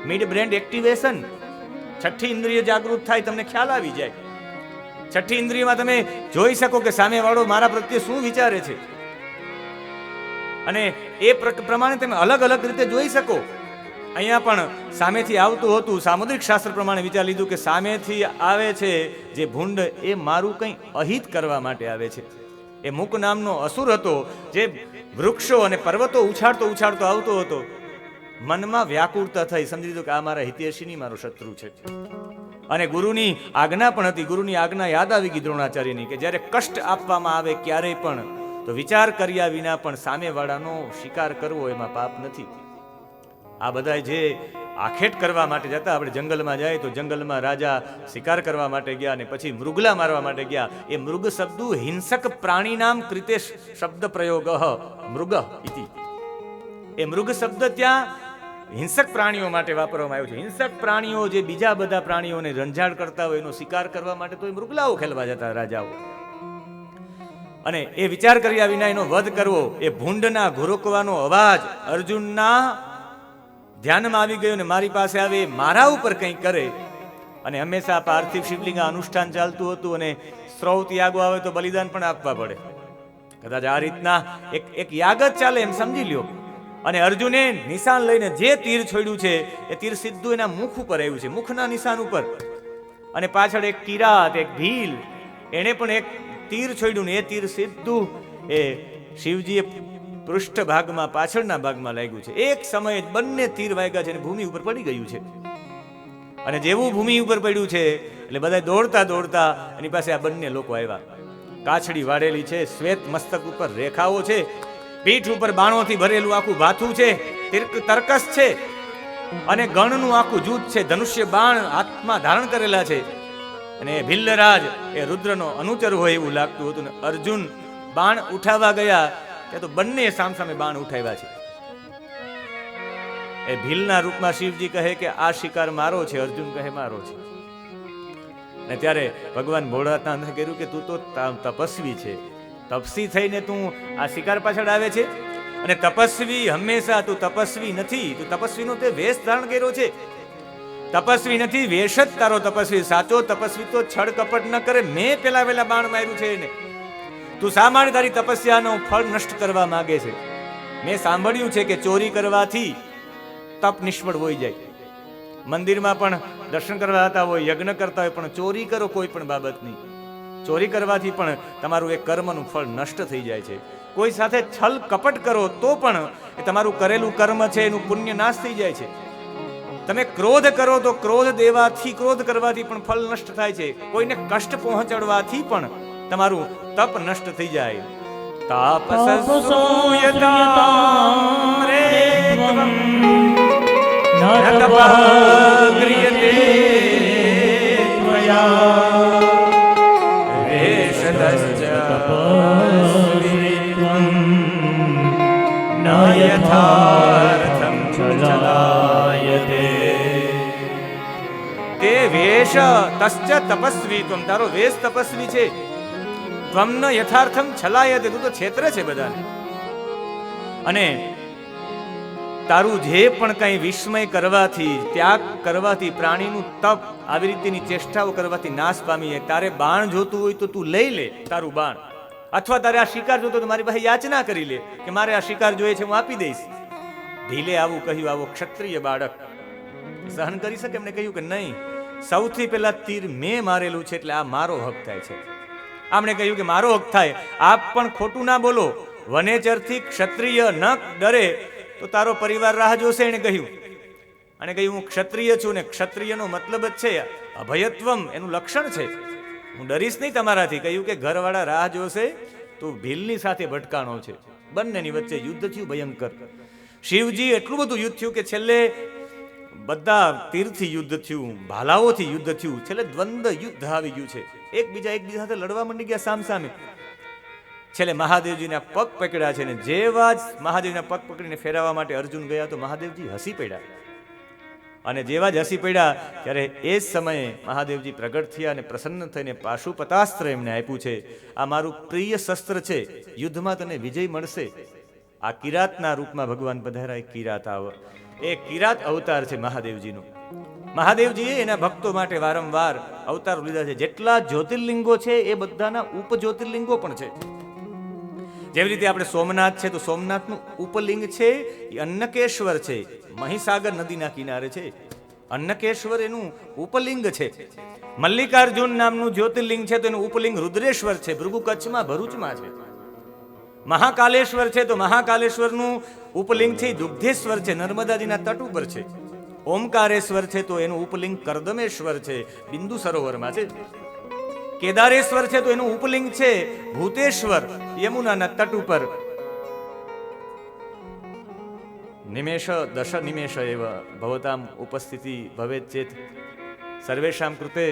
મિડ બ્રેન એક્ટિવેશન, છઠ્ઠી ઇન્દ્રિય જાગૃત થાય, તમને ખ્યાલ આવી જાય. છઠ્ઠી ઇન્દ્રિયમાં તમે જોઈ શકો કે સામેવાળો મારા પ્રત્યે શું વિચારે છે, અને એ પ્રમાણે તમે અલગ અલગ રીતે જોઈ શકો. અહીંયા પણ સામેથી આવતું હતું, સામુદ્રિક શાસ્ત્ર પ્રમાણે વિચાર લીધું કે સામેથી આવે છે જે ભૂંડ, એ મારું કંઈ અહિત કરવા માટે આવે છે. એ મુક નામનો અસુર હતો જે વૃક્ષો અને પર્વતો ઉછાળતો ઉછાળતો આવતો હતો. મનમાં વ્યાકુળતા થઈ, સમજી લીધું કે આ મારા હિતૈષી નહીં, મારો શત્રુ છે. અને ગુરુની આજ્ઞા પણ હતી. ગુરુની આજ્ઞા યાદ આવી ગઈ દ્રોણાચાર્યની કે જ્યારે કષ્ટ આપવામાં આવે ક્યારેય પણ તો વિચાર કર્યા વિના પણ સામેવાળાનો શિકાર કરવો એમાં પાપ નથી. આ બધા જે આખેટ કરવા માટે જતા, આપણે જંગલમાં જાય તો જંગલમાં રાજા શિકાર કરવા માટે ગયા અને પછી મૃગલા મારવા માટે ગયા. એ મૃગ શબ્દ હિંસક પ્રાણી નામ કૃતે શબ્દ પ્રયોગ મૃગ ઇતિ. એ મૃગ શબ્દ ત્યાં હિંસક પ્રાણીઓ માટે વાપરવામાં આવ્યો છે. હિંસક પ્રાણીઓ જે બીજા બધા પ્રાણીઓને રંજાડ કરતા હોય એનો શિકાર કરવા માટે તો એ મૃગલાઓ ખેલવા જતા રાજાઓ. અને એ વિચાર કર્યા વિના એનો વધ કરવો, એ ભૂંડના ઘુરકવાનો અવાજ અર્જુનના ધ્યાનમાં આવી ગયો ને મારી પાસે આવે, મારા ઉપર કંઈક કરે. અને હંમેશા પાર્થિવ શિવલિંગા અનુષ્ઠાન ચાલતું હતું અને સ્ત્રૌત યાગો આવે તો બલિદાન પણ આપવા પડે. કદાચ આ રીતના એક યાગ જ ચાલે એમ સમજી લ્યો. અને અર્જુને નિશાન લઈને જે તીર છોડ્યું છે એ તીર સીધું એના મુખ ઉપર આવ્યું છે, મુખના નિશાન ઉપર. અને પાછળ એક કિરાત, એક ભીલ, એણે પણ એક તીર છોડ્યું ને એ તીર સીધું એ શિવજીએ પૃષ્ઠ ભાગમાં, પાછળના ભાગમાં લાગ્યું છે. એક સમયે બંને તીર વાગ્યા છે અને ભૂમિ ઉપર પડી ગયું છે. અને જેવું ભૂમિ ઉપર પડ્યું છે એટલે બધા દોડતા દોડતા એની પાસે આ બંને લોકો આવ્યા. કાછડી વાળેલી છે, શ્વેત મસ્તક ઉપર રેખાઓ છે, પીઠ ઉપર બાણોથી ભરેલું આખું ભાથું છે, તર્કસ છે અને ગણનું આખું જૂથ છે. ધનુષ્ય બાણ હાથમાં ધારણ કરેલા છે. અને ભિલ્લરાજ એ રુદ્રનો અનુચર હોય એવું લાગતું હતું. ને અર્જુન બાણ ઉઠાવવા ગયા ત્યાં તો બંને સામસામે બાણ ઉઠાવ્યા છે. એ ભીલના રૂપમાં શિવજી કહે કે આ શિકાર મારો છે, અર્જુન કહે મારો છે. ને ત્યારે ભગવાન ભોળાનાથના અંદર કહ્યું કે તું તો તપસ્વી છે, તપસી થઈને તું આ શિકાર પાછળ આવે છે. અને તપસ્વી હંમેશા, તું તપસ્વી નથી, તું તપસ્વીનો તે વેશ ધારણ કર્યો છે. તપસ્વી નથી, વેશ જ તારો તપસ્વી. સાચો તપસ્વી તો છળ કપટ ન કરે. મેં પેલા બાણ માર્યું છે એને. તું શા માટે તારી તપસ્યાનો ફળ નષ્ટ કરવા માંગે છે? મેં સાંભળ્યું છે કે ચોરી કરવાથી તપ નિષ્ફળ હોઈ જાય. મંદિરમાં પણ દર્શન કરવા હતા હોય, યજ્ઞ કરતા હોય, પણ ચોરી કરો કોઈ પણ બાબતની, ચોરી કરવાથી પણ તમારું એક કર્મનું ફળ નષ્ટ થઈ જાય છે. કોઈ સાથે છલ કપટ કરો તો પણ એ તમારું કરેલું કર્મ છે એનું પુણ્ય નાશ થઈ જાય છે. તમે ક્રોધ કરો તો ક્રોધ દેવાથી, ક્રોધ કરવાથી પણ ફળ નષ્ટ થાય છે. કોઈને કષ્ટ પહોંચાડવાથી પણ તમારું તપ નષ્ટ થઈ જાય. તાપસૂયતામ રે ત્વમ ન તપઃ ક્રિયતે ત્વયા વેશતશ્ચ તપસ્વીત્વં ન યથાર્થં ચલાયતે. તે વેશ તશ્ચ તપસ્વીત્વં, તારો વેશ તપસ્વી છે. ત્વમ ન યથાર્થમ છલાયતે, તું તો છેતરે છે બધાને. અને તારું જે પણ કઈ વિસ્મય કરવાથી, ત્યાગ કરવાથી, પ્રાણીનું તપ, આવી રીતેની ચેષ્ટાઓ કરવાથી નાશ પામી જાય. તારે બાણ જોતું હોય તો તું લઈ લે તારું બાણ, અથવા તારે આ શિકાર જોતો તો મારી પાસે યાચના કરી લે કે મારે આ શિકાર જોઈએ છે, હું આપી દઈશ. ભીલે આવું કહ્યું, આવો ક્ષત્રિય બાળક સહન કરી શકે? એમને કહ્યું કે નહીં, સૌથી પહેલા તીર મેં મારેલું છે એટલે આ મારો હક થાય છે. આમણે કહ્યું કે મારો હક થાય, આપ પણ ખોટું ના બોલો, વનેચરથી ક્ષત્રિય ન ડરે તો તારો પરિવાર રાહ જોશે. એને કહ્યું, અને કહ્યું હું ક્ષત્રિય છું ને ક્ષત્રિયનો મતલબ જ છે અભયત્વમ, એનું લક્ષણ છે, હું ડરીશ નહીં તમારાથી. કહ્યું કે ઘરવાળા રાહ જોશે, તું ભીલની સાથે ભટકાણો છે. બંનેની વચ્ચે યુદ્ધ થયું ભયંકર. શિવજી એટલું બધું યુદ્ધ થયું કે છેલ્લે બધા તીરથી યુદ્ધ થયું, ભાલાઓથી યુદ્ધ થયું, છેલ્લે દ્વંદ્વ યુદ્ધ આવી ગયું છે. એકબીજા સાથે લડવા માંડી ગયા સામ સામે. છેલ્લે મહાદેવજીના પગ પકડ્યા છે ને જેવા જ મહાદેવના પગ પકડીને ફેરવવા માટે અર્જુન ગયા તો મહાદેવજી હસી પડ્યા. અને જેવા જ હસી પડ્યા ત્યારે એ જ સમયે મહાદેવજી પ્રગટ થયા અને પ્રસન્ન થઈને પાશુપતાસ્ત્ર એમને આપ્યું છે. આ મારું પ્રિય શસ્ત્ર છે, યુદ્ધમાં તને વિજય મળશે. આ કિરાતના રૂપમાં ભગવાન પધાર્યા. કિરાત એ કિરાત અવતાર છે મહાદેવજીનો. મહાદેવજીએ એના ભક્તો માટે વારંવાર અવતારો લીધા છે. જેટલા જ્યોતિર્લિંગો છે એ બધાના ઉપજ્યોતિર્લિંગો પણ છે. જેવી રીતે આપણે સોમનાથ છે તો સોમનાથનું ઉપલિંગ છે એ અન્નકેશ્વર છે, મહીસાગર નદીના કિનારે છે. અન્નકેશ્વર એનું ઉપલિંગ છે. મલ્લિકાર્જુન નામનું જ્યોતિર્લિંગ છે તો એનું ઉપલિંગ રુદ્રેશ્વર છે, ભૃગુ કચ્છમાં ભરૂચમાં છે. મહાકાલેશ્વર છે તો મહાકાલેશ્વરનું ઉપલિંગ છે દુગ્ધેશ્વર છે, નર્મદાજીના તટ ઉપર છે. ઓમકારેશ્વર છે તો એનું ઉપલિંગ કરદમેશ્વર છે, બિંદુ સરોવરમાં છે. કેદારેશ્વર છે તો એનું ઉપલિંગ છે ભૂતેશ્વર, યમુનાના તટ ઉપર. નિમેષ દશ નિમેષ એવ ભવતામ ઉપસ્થિતિ ભવેત ચેત સર્વેષામ કૃતે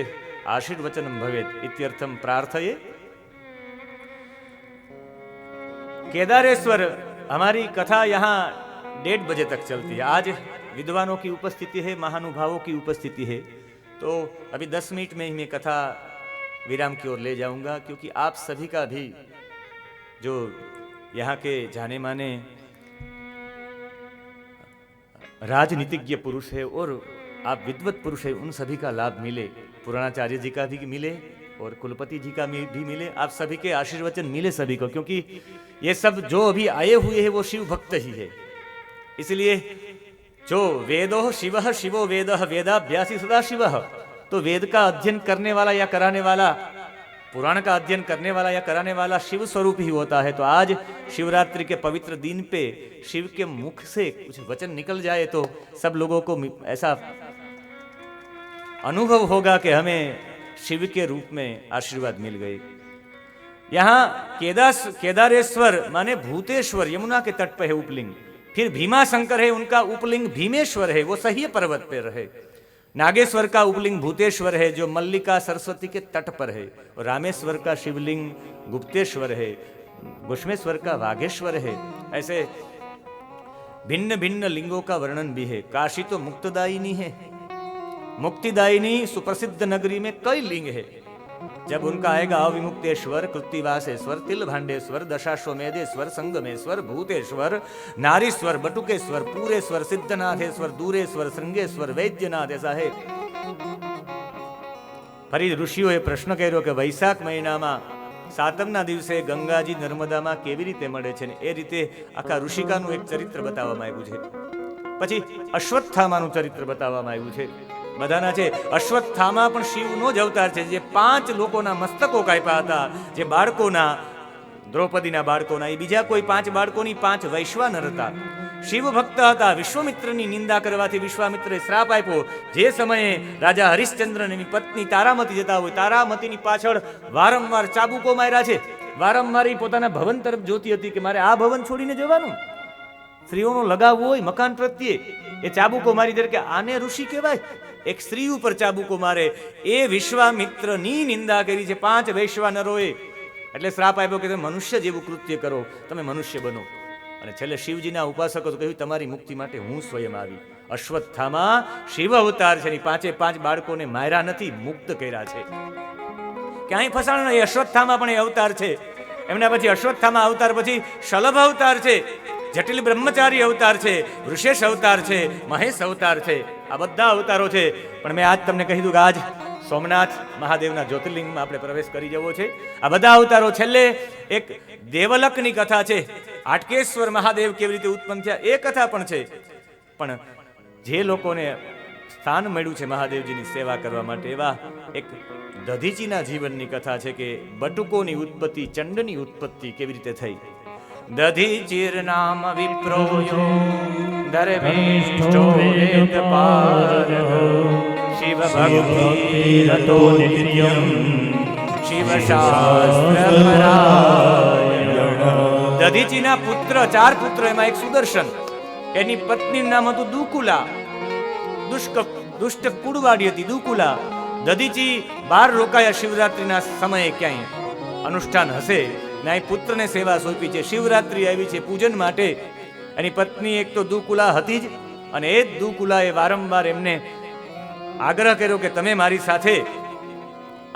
આશીર્વચનમ ભવેત ઇત્યર્થમ પ્રાર્થये. केदारेश्वर हमारी कथा यहाँ 1:30 बजे तक चलती है. आज विद्वानों की उपस्थिति है, महानुभावों की उपस्थिति है, तो अभी 10 मिनट में ही मैं कथा विराम की ओर ले जाऊंगा, क्योंकि आप सभी का भी जो यहाँ के जाने माने राजनीतिज्ञ पुरुष है और आप विद्वत पुरुष है, उन सभी का लाभ मिले. पुराणाचार्य जी का भी मिले और कुलपति जी का भी मिले. आप सभी के आशीर्वचन मिले सभी को, क्योंकि ये सब जो अभी आए हुए हैं वो शिव भक्त ही है. इसलिए जो वेदो शिव शिवो वेद वेदाभ्यासी सदा शिव, तो वेद का अध्ययन करने वाला या कराने वाला, पुराण का अध्ययन करने वाला या कराने वाला शिव स्वरूप ही होता है. तो आज शिवरात्रि के पवित्र दिन पे शिव के मुख से कुछ वचन निकल जाए तो सब लोगों को ऐसा अनुभव होगा कि हमें शिव के रूप में आशीर्वाद मिल गए. यहाँ केदारेश्वर माने भूतेश्वर, यमुना के तट पर है उपलिंग. फिर भीमा शंकर है, उनका उपलिंग भीमेश्वर है, वो सही पर्वत पर रहे. नागेश्वर का उपलिंग भूतेश्वर है जो मल्लिका सरस्वती के तट पर है. और रामेश्वर का शिवलिंग गुप्तेश्वर है, घुष्मेश्वर का वाघेश्वर है. ऐसे भिन्न भिन्न लिंगों का वर्णन भी है. काशी तो मुक्तदायिनी है, मुक्तिदायिनी सुप्रसिद्ध नगरी में कई लिंग है. जब उनका आएगा अविमुक्तेश्वर, कृत्तिवासेश्वर, तिलभांडेश्वर, दशाश्वमेधेश्वर, संगमेश्वर, भूतेश्वर, नारीश्वर, बटुकेश्वर, पूरेश्वर, सिद्धनाथेश्वर, दूरेश्वर, श्रृंगेश्वर, वैद्यनाथ, ऐसा है. ફરી ઋષિઓએ પ્રશ્ન કર્યો કે વૈશાખ મહિનામાં સાતમના દિવસે ગંગાજી નર્મદામાં કેવી રીતે મળે છે, ને એ રીતે આખા ઋષિકાનું એક ચરિત્ર બતાવવામાં આવ્યું છે. પછી અશ્વત્થામાનું ચરિત્ર બતાવવામાં આવ્યું છે. બધાના છે. અશ્વત્થામા પણ શિવનો જ અવતાર છે, જે 5 લોકોના મસ્તકો કાપ્યા હતા, જે બાળકોના, દ્રૌપદીના બાળકોના, એ બીજા કોઈ 5 બાળકોની 5 વૈશ્વાનર હતા. શિવ ભક્ત હતા. વિશ્વામિત્રની નિંદા કરવાથી વિશ્વામિત્રે શ્રાપ આપ્યો. જે સમયે રાજા હરિશ્ચંદ્ર અને એની પત્ની તારામતી જતા હોય, તારામતીની પાછળ વારંવાર ચાબુકો માર્યા છે. વારંવાર પોતાના ભવન તરફ જોતી હતી કે મારે આ ભવન છોડીને જવાનું. સ્ત્રીઓનો લગાવ હોય મકાન પ્રત્યે, એ ચાબુકો મારી દે કે આને ઋષિ કહેવાય. એક સ્ત્રી ઉપર ચાબુકો મારે, એ વિશ્વામિત્રની નિંદા કરી છે 5 વૈશ્વાનરોએ. એટલે શ્રાપ આપ્યો કે તમે મનુષ્ય જેવું કૃત્ય કરો, તમે મનુષ્ય બનો. અને છેલ્લે શિવજીના ઉપાસકો તો કહ્યું તમારી મુક્તિ માટે હું સ્વયં આવી. અશ્વત્થામા શિવ અવતાર છે. 5 બાળકોને માર્યા નથી, મુક્ત કર્યા છે. ક્યાંય ફસાણ નહીં. અશ્વત્થામા પણ એ અવતાર છે. એમના પછી અશ્વત્થામા અવતાર પછી શલભ અવતાર છે, જટિલ બ્રહ્મચારી અવતાર છે, વૃષેશ અવતાર છે, મહેશ અવતાર છે. આ બધા અવતારો છે. પણ મેં આજ તમને કહી દીધું કે આજ સોમનાથ મહાદેવના જ્યોતિર્લિંગમાં આપણે પ્રવેશ કરી જવો છે. આ બધા અવતારો છેલ્લે એક દેવલકની કથા છે. હાટકેશ્વર મહાદેવ કેવી રીતે ઉત્પન્ન થયા એ કથા પણ છે. પણ જે લોકોને સ્થાન મળ્યું છે મહાદેવજીની સેવા કરવા માટે, એવા એક દધીચીના જીવનની કથા છે કે બટુકોની ઉત્પત્તિ, ચંડની ઉત્પત્તિ કેવી રીતે થઈ. દધીચિર નામ વિપ્રોયો ધર્મિષ્ઠો વેદપાર શિવ ભક્તિ રતો નિત્યમ શિવ શાસ્ત્ર પરાયણ. દધીચીના પુત્ર, 4 પુત્ર, એમાં એક સુદર્શન, એની પત્નીનું નામ હતું દુકુલા. દુષ્ટ કુળવાડી હતી દુકુલા. દધીચી બહાર રોકાયા શિવરાત્રિના સમયે, ક્યાંય અનુષ્ઠાન હશે ને અહીં પુત્રને સેવા સોંપી છે. શિવરાત્રિ આવી છે પૂજન માટે. એની પત્ની એક તો દુકુલા હતી જ, અને એ જ દુકુલાએ વારંવાર એમને આગ્રહ કર્યો કે તમે મારી સાથે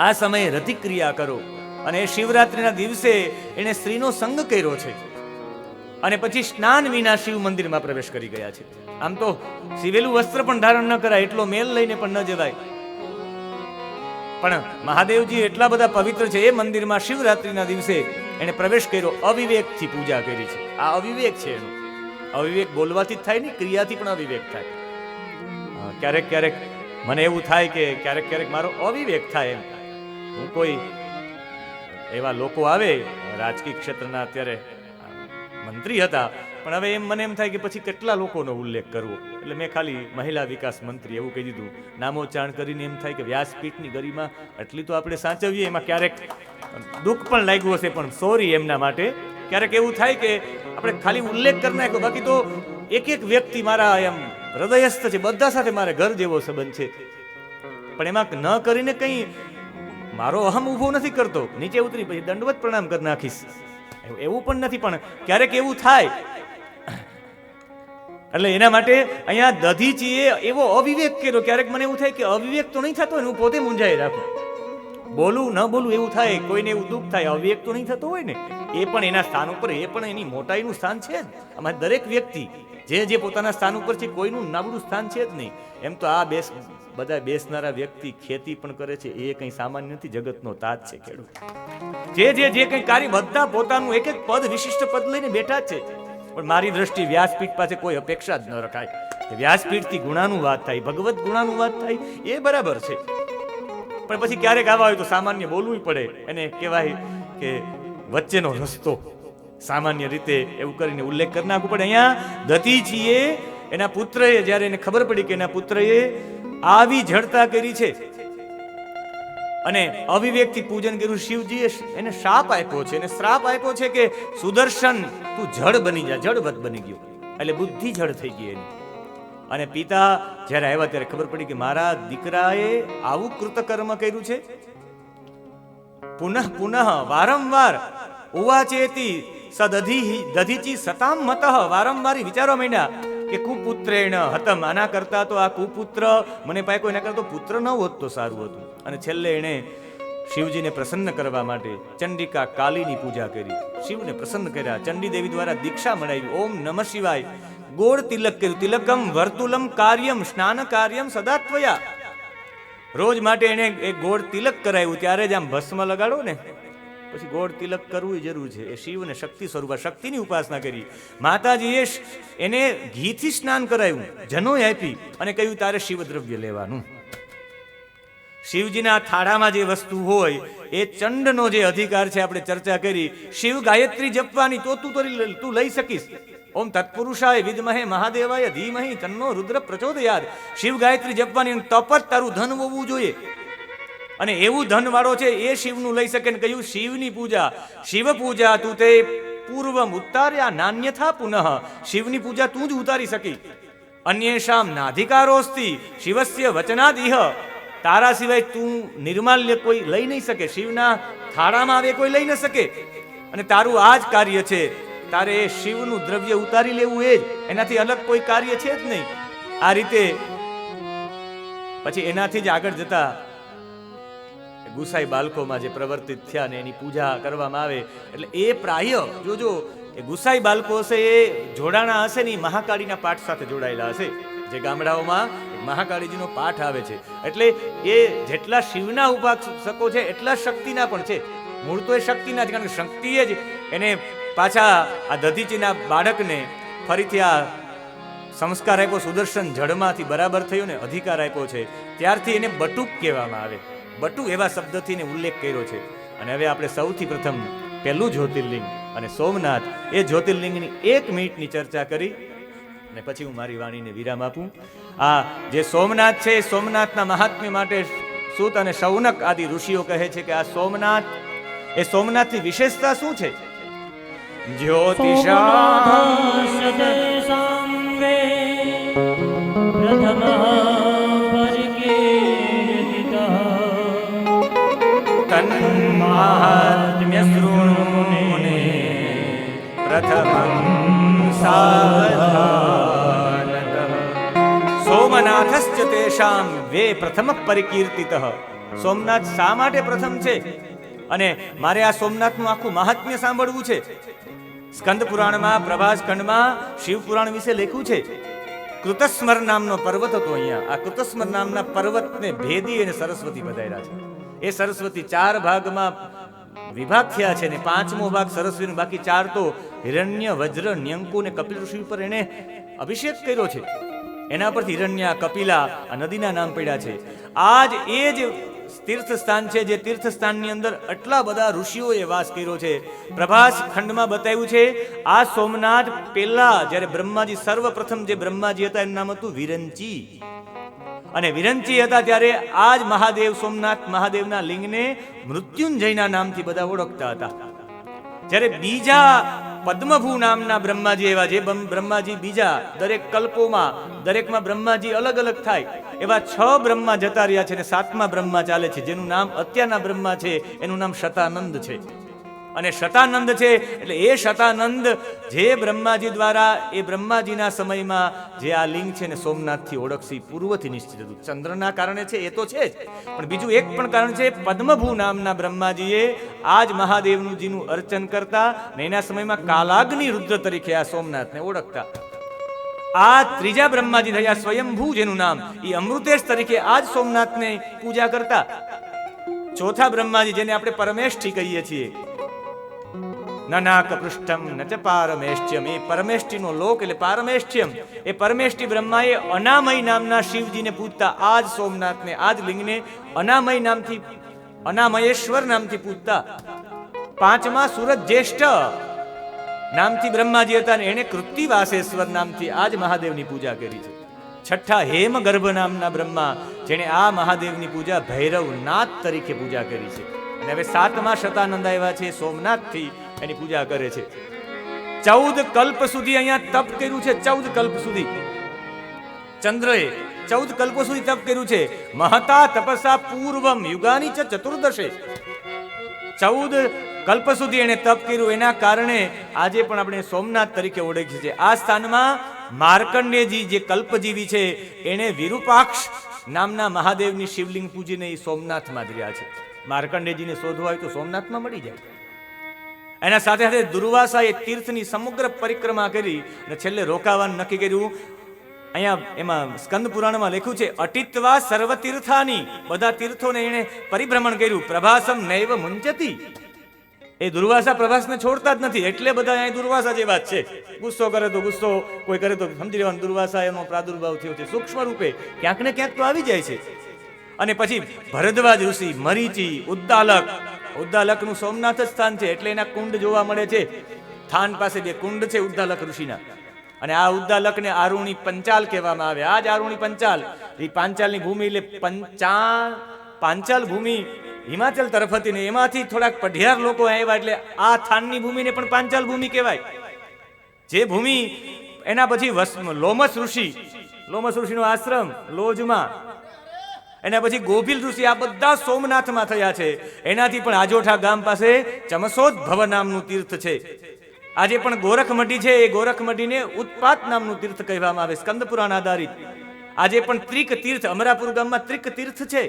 આ સમયે રતિક્રિયા કરો. અને એ શિવરાત્રિના દિવસે એણે સ્ત્રીનો સંગ કર્યો છે અને પછી સ્નાન વિના શિવ મંદિરમાં પ્રવેશ કરી ગયા છે. આમ તો સીવેલું વસ્ત્ર પણ ધારણ ન કરાય, એટલો મેલ લઈને પણ ન જવાય, પણ મહાદેવજી એટલા બધા પવિત્ર છે. એ મંદિરમાં શિવરાત્રિના દિવસે એને પ્રવેશ કર્યો, અવિવેકથી પૂજા કરી છે. આ અવિવેક છે એનો. અવિવેક બોલવાથી જ થાય નહીં, ક્રિયાથી પણ અવિવેક થાય. ક્યારેક ક્યારેક મને એવું થાય કે ક્યારેક મારો અવિવેક થાય એમ. હું કોઈ એવા લોકો આવે રાજકીય ક્ષેત્રના, અત્યારે મંત્રી હતા, પણ હવે એમ મને એમ થાય કે પછી કેટલા લોકોનો ઉલ્લેખ કરવો, એટલે મેં ખાલી મહિલા વિકાસ મંત્રી એવું કહી દીધું. નામોચ્ચારણ કરીને એમ થાય કે વ્યાસપીઠની ગરિમા એટલી તો આપણે સાચવીએ. એમાં ક્યારેક દુઃખ પણ લાગ્યું હશે, પણ સોરી એમના માટે. ક્યારેક એવું થાય કે આપણે ખાલી ઉલ્લેખ કરી નાખ્યો, બાકી તો એક વ્યક્તિ મારા એમ હૃદયસ્થ છે, બધા સાથે મારે ઘર જેવો સંબંધ છે, પણ એમાં ન કરીને કંઈ મારો અહમ ઊભો નથી કરતો, નીચે ઉતરી પછી દંડવત પ્રણામ કરી નાખીશ, એવું પણ નથી. પણ ક્યારેક એવું થાય. એટલે એના માટે અહીંયા દધીચીએ એવો અવિવેક કર્યો. ક્યારેક મને એવું થાય કે અવિવેક તો નહીં થતો હોય, હું પોતે મૂંઝાઈ રાખું, બોલું ન બોલું એવું થાય, કોઈને એવું દુઃખ થાય. અવિવેક તો નહીં થતો હોય ને, એ પણ એના સ્થાન ઉપર, એ પણ એની મોટાઈનું સ્થાન છે જ. અમારે દરેક વ્યક્તિ જે પોતાના સ્થાન ઉપર છે, કોઈનું નાબડું સ્થાન છે જ નહીં. એમ તો આ બધા બેસનારા વ્યક્તિ ખેતી પણ કરે છે, એ કંઈ સામાન્ય નથી, જગતનો તાજ છે ખેડૂત. જે કંઈ કાર્ય, બધા પોતાનું એક પદ, વિશિષ્ટ પદ લઈને બેઠા જ છે. પણ મારી દ્રષ્ટિ વ્યાસપીઠ પાસે કોઈ અપેક્ષા જ ન રખાય. વ્યાસપીઠથી ગુણાનું વાત થાય, ભગવત ગુણાનું વાત થાય, એ બરાબર છે. પણ પછી ક્યારેક આવા હોય તો સામાન્ય બોલવું પડે. એને કહેવાય કે વચ્ચેનો રસ્તો, સામાન્ય રીતે એવું કરીને ઉલ્લેખ કરી નાખવું પડે. અહીંયા દધીચીએ એના પુત્રએ, જ્યારે એને ખબર પડી કે એના પુત્રએ આવી જડતા કરી છે અને અવિવેકથી પૂજન કર્યું, શિવજીએ એને શાપ આપ્યો છે, એને શ્રાપ આપ્યો છે કે સુદર્શન તું જડ બની જા. જડવત બની ગયો, એટલે બુદ્ધિ જડ થઈ ગઈ એની. અને પિતા જ્યારે આવ્યા ત્યારે ખબર પડી કે મારા દીકરાએ આવું કૃતકર્મ કર્યું છે. પુનઃ વારંવાર ઉવાચેતી દધીચી સતામ મતઃ, વારંવાર વિચારવા માંડ્યા કે કુપુત્રેણ હતમ, આના કરતા તો આ કુપુત્ર મને પાક્યો, એના કરતા પુત્ર ન હોત તો સારું હતું. અને છેલ્લે એણે શિવજીને પ્રસન્ન કરવા માટે ચંડિકા કાલીની પૂજા કરી, શિવને પ્રસન્ન કર્યા. ચંડી દેવી દ્વારા દીક્ષા મળાવી, ઓમ નમઃ શિવાય. ગોળ તિલક કર્યું, તિલકમ વર્તુલમ કાર્યમ સ્નાન કાર્યમ સદાત્વયા. રોજ માટે એને એક ગોળ તિલક કરાવ્યું. ત્યારે જ આમ ભસ્મ લગાડો ને, પછી ગોળ તિલક કરવું જરૂર છે. એ શિવને શક્તિ સ્વરૂપ, શક્તિની ઉપાસના કરી. માતાજીએ એને ઘીથી સ્નાન કરાવ્યું, જનોય આપી અને કહ્યું તારે શિવ દ્રવ્ય લેવાનું. શિવજીના થાળામાં જે વસ્તુ હોય એ ચંડનો જે અધિકાર છે, આપણે ચર્ચા કરી. શિવ ગાયત્રી જપવાની તો તું લઈ શકીશ. ઓમ તત્પુરુષાય વિદ્મહે મહાદેવાય ધીમહિ તન્નો રુદ્ર પ્રચોદયાત. શિવ ગાયત્રી જપવાની તપ જ તારું ધન હોવું જોઈએ, અને એવું ધન વાળો છે એ શિવનું લઈ શકે. કહ્યું શિવની પૂજા, શિવ પૂજા તું તે પૂર્વમ ઉત્તાર્યા નાન્યથા પુનઃ. શિવની પૂજા તું જ ઉતારી શકી. અન્યેષામ નાધિકારોસ્તિ શિવસ્ય વચનાદિહ. તારા સિવાય તું નિર્માલ્ય કોઈ લઈ નહીં શકે, શિવના થાળામાં આવે કોઈ લઈ ન શકે. અને તારું આ જ કાર્ય છે, તારે એ શિવનું દ્રવ્ય ઉતારી લેવું, એ જ, એનાથી અલગ કોઈ કાર્ય છે જ નહીં. આ રીતે પછી એનાથી જ આગળ જતા ગુસાઈ બાળકોમાં જે પ્રવર્તિત થયા ને એની પૂજા કરવામાં આવે. એટલે એ પ્રાય જોજો, એ ગુસાઈ બાળકો હશે એ જોડાણા હશે ને મહાકાળીના પાઠ સાથે જોડાયેલા હશે. જે ગામડાઓમાં મહાકાળીજીનો પાઠ આવે છે, એટલે એ જેટલા શિવના ઉપાસકો છે એટલા શક્તિના પણ છે. મૂળ તો એ શક્તિના જ, કારણ કે શક્તિએ જ એને પાછા આ દધીચીના બાળકને ફરીથી આ સંસ્કાર આપ્યો, સુદર્શન જડમાંથી બરાબર થયો ને અધિકાર આપ્યો છે. ત્યારથી એને બટુક કહેવામાં આવે. બટુ એવા શબ્દથી ને ઉલ્લેખ કર્યો છે. અને હવે આપણે સૌથી પ્રથમ પહેલું જ્યોતિર્લિંગ અને સોમનાથ, એ જ્યોતિર્લિંગની 1 મિનિટની ચર્ચા કરી અને પછી હું મારી વાણીને વિરામ આપું. આ જે સોમનાથ છે, સોમનાથના મહાત્મ્ય માટે સૂત અને શૌનક આદિ ઋષિઓ કહે છે કે આ સોમનાથ, એ સોમનાથની વિશેષતા શું છે? જ્યોતિષા તન્માહાત્મ્ય શૃણુને પ્રથમં સાવધાનતઃ સોમનાથશ્ચ તેષાં વે પ્રથમ પરિકીર્તિતઃ. સોમનાથ શા માટે પ્રથમ છે અને મારે આ સોમનાથનું આખું મહાત્મ્ય સાંભળવું છે? સ્કંદ પુરાણમાં, પ્રભાસ ખંડમાં શિવ પુરાણ વિશે લખ્યું છે. કૃતસ્મર નામનો પર્વત હતો. અહીંયા આ કૃતસ્મર નામના પર્વતને ભેદી અને સરસ્વતી બધાયરા છે. એ સરસ્વતી 4 ભાગમાં વિભાગ થયા છે ને 5મો ભાગ સરસ્વતીનો, બાકી 4 તો હિરણ્ય, વજ્ર, ન્યંકુ ને કપિલ ઋષિ ઉપર એને અભિષેક કર્યો છે. એના પરથી હિરણ્યા, કપિલા આ નદીના નામ પડ્યા છે. આજ એ જ તીર્થ સ્થાન છે જે તીર્થ સ્થાનની અંદર આટલા બધા ઋષિઓએ વાસ કર્યો છે. પ્રભાસ ખંડમાં બતાવ્યું છે આ સોમનાથ પહેલા જ્યારે બ્રહ્માજી, સર્વપ્રથમ જે બ્રહ્માજી હતા એનું નામ હતું વિરંચી. અને વિરંચી હતા ત્યારે આજ મહાદેવ, સોમનાથ મહાદેવના લિંગને મૃત્યુંજયના નામથી બધા ઓળખતા હતા. જ્યારે બીજા પદ્મભૂ નામના બ્રહ્માજી એવા, જે બ્રહ્માજી બીજા દરેક કલ્પોમાં દરેકમાં બ્રહ્માજી અલગ અલગ થાય, એવા 6 બ્રહ્મા જતા રહ્યા છે અને 7મા બ્રહ્મા ચાલે છે, જેનું નામ અત્યારના બ્રહ્મા છે એનું નામ શતાનંદ છે. અને શતાનંદ છે એટલે એ શતાનંદ જે બ્રહ્માજી દ્વારા, એ બ્રહ્માજીના સમયમાં જે આ લિંગ છે ને સોમનાથથી ઓળખશે, પૂર્વથી નિશ્ચિત હતું. ચંદ્રના કારણે છે એ તો છે જ, પણ બીજું એક પણ કારણ છે. પદ્મભૂ નામના બ્રહ્માજીએ આજ મહાદેવનું જીનું અર્ચન કરતા ને એના સમયમાં કાલાગ્નિ રુદ્ર તરીકે આ સોમનાથને ઓળખતા. આ ત્રીજા બ્રહ્માજી થયા સ્વયંભૂ, જેનું નામ એ અમૃતેશ તરીકે આજ સોમનાથને પૂજા કરતા. ચોથા બ્રહ્માજી જેને આપણે પરમેષ્ઠી કહીએ છીએ, નનાક પૃષ્ઠમ નચ પારમેષ્ઠ્યમ, એ પરમેષ્ઠીનો લોક એટલે પારમેષ્ઠ્યમ. એ પરમેષ્ઠી બ્રહ્માએ અનામય નામના શિવજીને પૂજતા આજ સોમનાથને, આજ લિંગને અનામય નામથી, અનામયેશ્વર નામથી પૂજતા. 5મા સુરત જ્યેષ્ઠ નામથી બ્રહ્માજી હતા અને એને કૃત્તિવાસેશ્વર નામથી આજ મહાદેવની પૂજા કરી છે. 6ઠા હેમ ગર્ભ નામના બ્રહ્મા, જેણે આ મહાદેવની પૂજા ભૈરવનાથ તરીકે પૂજા કરી છે. અને હવે 7મા શતાનંદ આવ્યા છે, સોમનાથથી એની પૂજા કરે છે. 14 કલ્પ સુધી અહીંયા તપ કર્યું છે. 14 કલ્પ સુધી ચંદ્રએ 14 કલ્પો સુધી તપ કર્યું છે. મહતા તપસા પૂર્વમ યુગાની ચ ચતુર્દશે. 14 કલ્પ સુધી એને તપ કર્યું. એના કારણે આજે પણ આપણે સોમનાથ તરીકે ઓળખીએ છીએ. આ સ્થાનમાં માર્કંડેયજી જે કલ્પજીવી છે, એને વિરૂપાક્ષ નામના મહાદેવની શિવલિંગ પૂજીને એ સોમનાથમાં જ રહ્યા છે. માર્કંડેયજીને શોધવા હોય તો સોમનાથમાં મળી જાય. એના સાથે સાથે દુર્વાસાએ તીર્થની સમગ્ર પરિક્રમા કરી અને છેલ્લે રોકાવાનું નક્કી કર્યું. અહીંયા એમાં સ્કંદ પુરાણમાં લખ્યું છે, અટિત્વા સર્વ તીર્થાની, બધા તીર્થોને એને પરિભ્રમણ કર્યું. પ્રભાસમ નૈવ મુંચતી, એ દુર્વાસા પ્રભાસને છોડતા જ નથી. એટલે બધા અહીં દુર્વાસા જેવા જ છે. ગુસ્સો કરે તો ગુસ્સો, કોઈ કરે તો સમજી લેવાનું દુર્વાસા એનો પ્રાદુર્ભાવ થયો છે. સૂક્ષ્મ રૂપે ક્યાંક ને ક્યાંક તો આવી જાય છે. અને પછી ભરદ્વાજ ઋષિ, મરીચી, ઉદ્દાલક, ઉદ્દાલકનું સોમનાથ જ સ્થાન છે એટલે એના કુંડ જોવા મળે છે. થાન પાસે 2 કુંડ છે ઉદ્દાલક ઋષિના. અને આ ઉદ્દાલકને આરુણી પંચાલ કહેવામાં આવે. આ જ આરુણી પંચાલ, એ પાંચાલની ભૂમિ એટલે પાંચાલ ભૂમિ હિમાચલ તરફ હતી ને એમાંથી થોડાક પઢિયાર લોકો આવ્યા એટલે આ થાનની ભૂમિને પણ પાંચાલ ભૂમિ કહેવાય. જે ભૂમિ એના પછી લોમસ ઋષિનો આશ્રમ લોજમાં, એના પછી ગોભીલ ઋષિ, આ બધા સોમનાથમાં થયા છે. એનાથી પણ આજોઠા ગામ પાસે ચમસોદભવ નામનું તીર્થ છે. આજે પણ ગોરખમઢી છે, એ ગોરખમઢીને ઉત્પાત નામનું તીર્થ કહેવામાં આવે, સ્કંદ પુરાણ આધારિત. આજે પણ ત્રિક તીર્થ, અમરાપુર ગામમાં ત્રિક તીર્થ છે.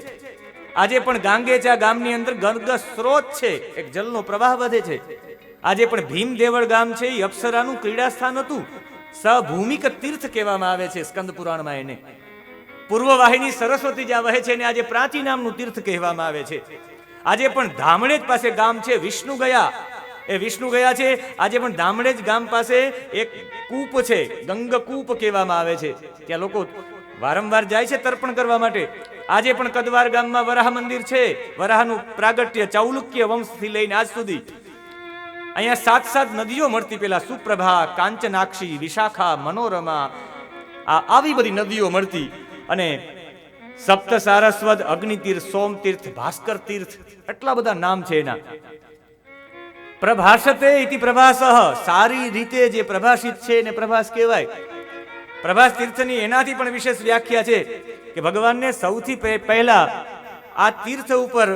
આજે પણ ગાંગેચા ગામની અંદર ગંગ સ્ત્રોત છે, એક જલનો પ્રવાહ વધે છે. આજે પણ ભીમદેવળ ગામ છે, એ અપ્સરાનું ક્રીડા સ્થાન હતું. સભૂમિક તીર્થ કહેવામાં આવે છે સ્કંદ પુરાણમાં એને. પૂર્વ વાહિની સરસ્વતી જ્યાં વહે છે એને આજે પ્રાચી નામનું તીર્થ કહેવામાં આવે છે. આજે પણ ધામણેજ પાસે ગામ છે વિષ્ણુ ગયા, એ વિષ્ણુ ગયા છે. આજે પણ ધામણેજ ગામ પાસે એક કૂપ છે, ગંગ કૂપ કહેવામાં આવે છે. ત્યાં લોકો વારંવાર જાય છે તર્પણ કરવા માટે. આજે પણ કદવાર ગામમાં વરાહ મંદિર છે. વરાહનું પ્રાગટ્ય ચાલુક્ય વંશથી લઈને આજ સુધી અહીંયા 7 નદીઓ મળતી. પેલા સુપ્રભા, કાંચનાક્ષી, વિશાખા, મનોરમા, આવી બધી નદીઓ મળતી. અને સપ્ત સારસ્વત, અગ્નિતીર્થ, સોમતીર્થ, ભાસ્કર તીર્થ, એટલા બધા નામ છે એના. પ્રભાસતે ઇતિ પ્રભાસઃ, સારી રીતે જે પ્રભાષિત છે એને પ્રભાસ કહેવાય. પ્રભાસ તીર્થની એનાથી પણ વિશેષ વ્યાખ્યા છે કે ભગવાનને સૌથી પહેલા આ તીર્થ ઉપર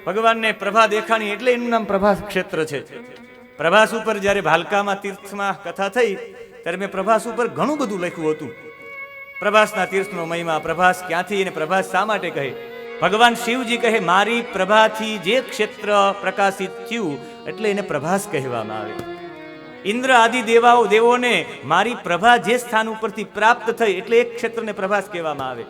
ભગવાનને પ્રભા દેખાણી, એટલે એનું નામ પ્રભાસ ક્ષેત્ર છે. પ્રભાસ ઉપર જ્યારે ભાલકામાં તીર્થમાં કથા થઈ ત્યારે મેં પ્રભાસ ઉપર ઘણું બધું લખ્યું હતું. પ્રભાસના તીર્થનો મહિમા, પ્રભાસ ક્યાંથી અને પ્રભાસ શા માટે કહે. ભગવાન શિવજી કહે મારી પ્રભાથી જે ક્ષેત્ર પ્રકાશિત થયું એટલે એને પ્રભાસ કહેવામાં આવે. ઇન્દ્ર આદિ દેવોને મારી પ્રભા જે સ્થાન ઉપરથી પ્રાપ્ત થઈ એટલે એક ક્ષેત્રને પ્રભાસ કહેવામાં આવે.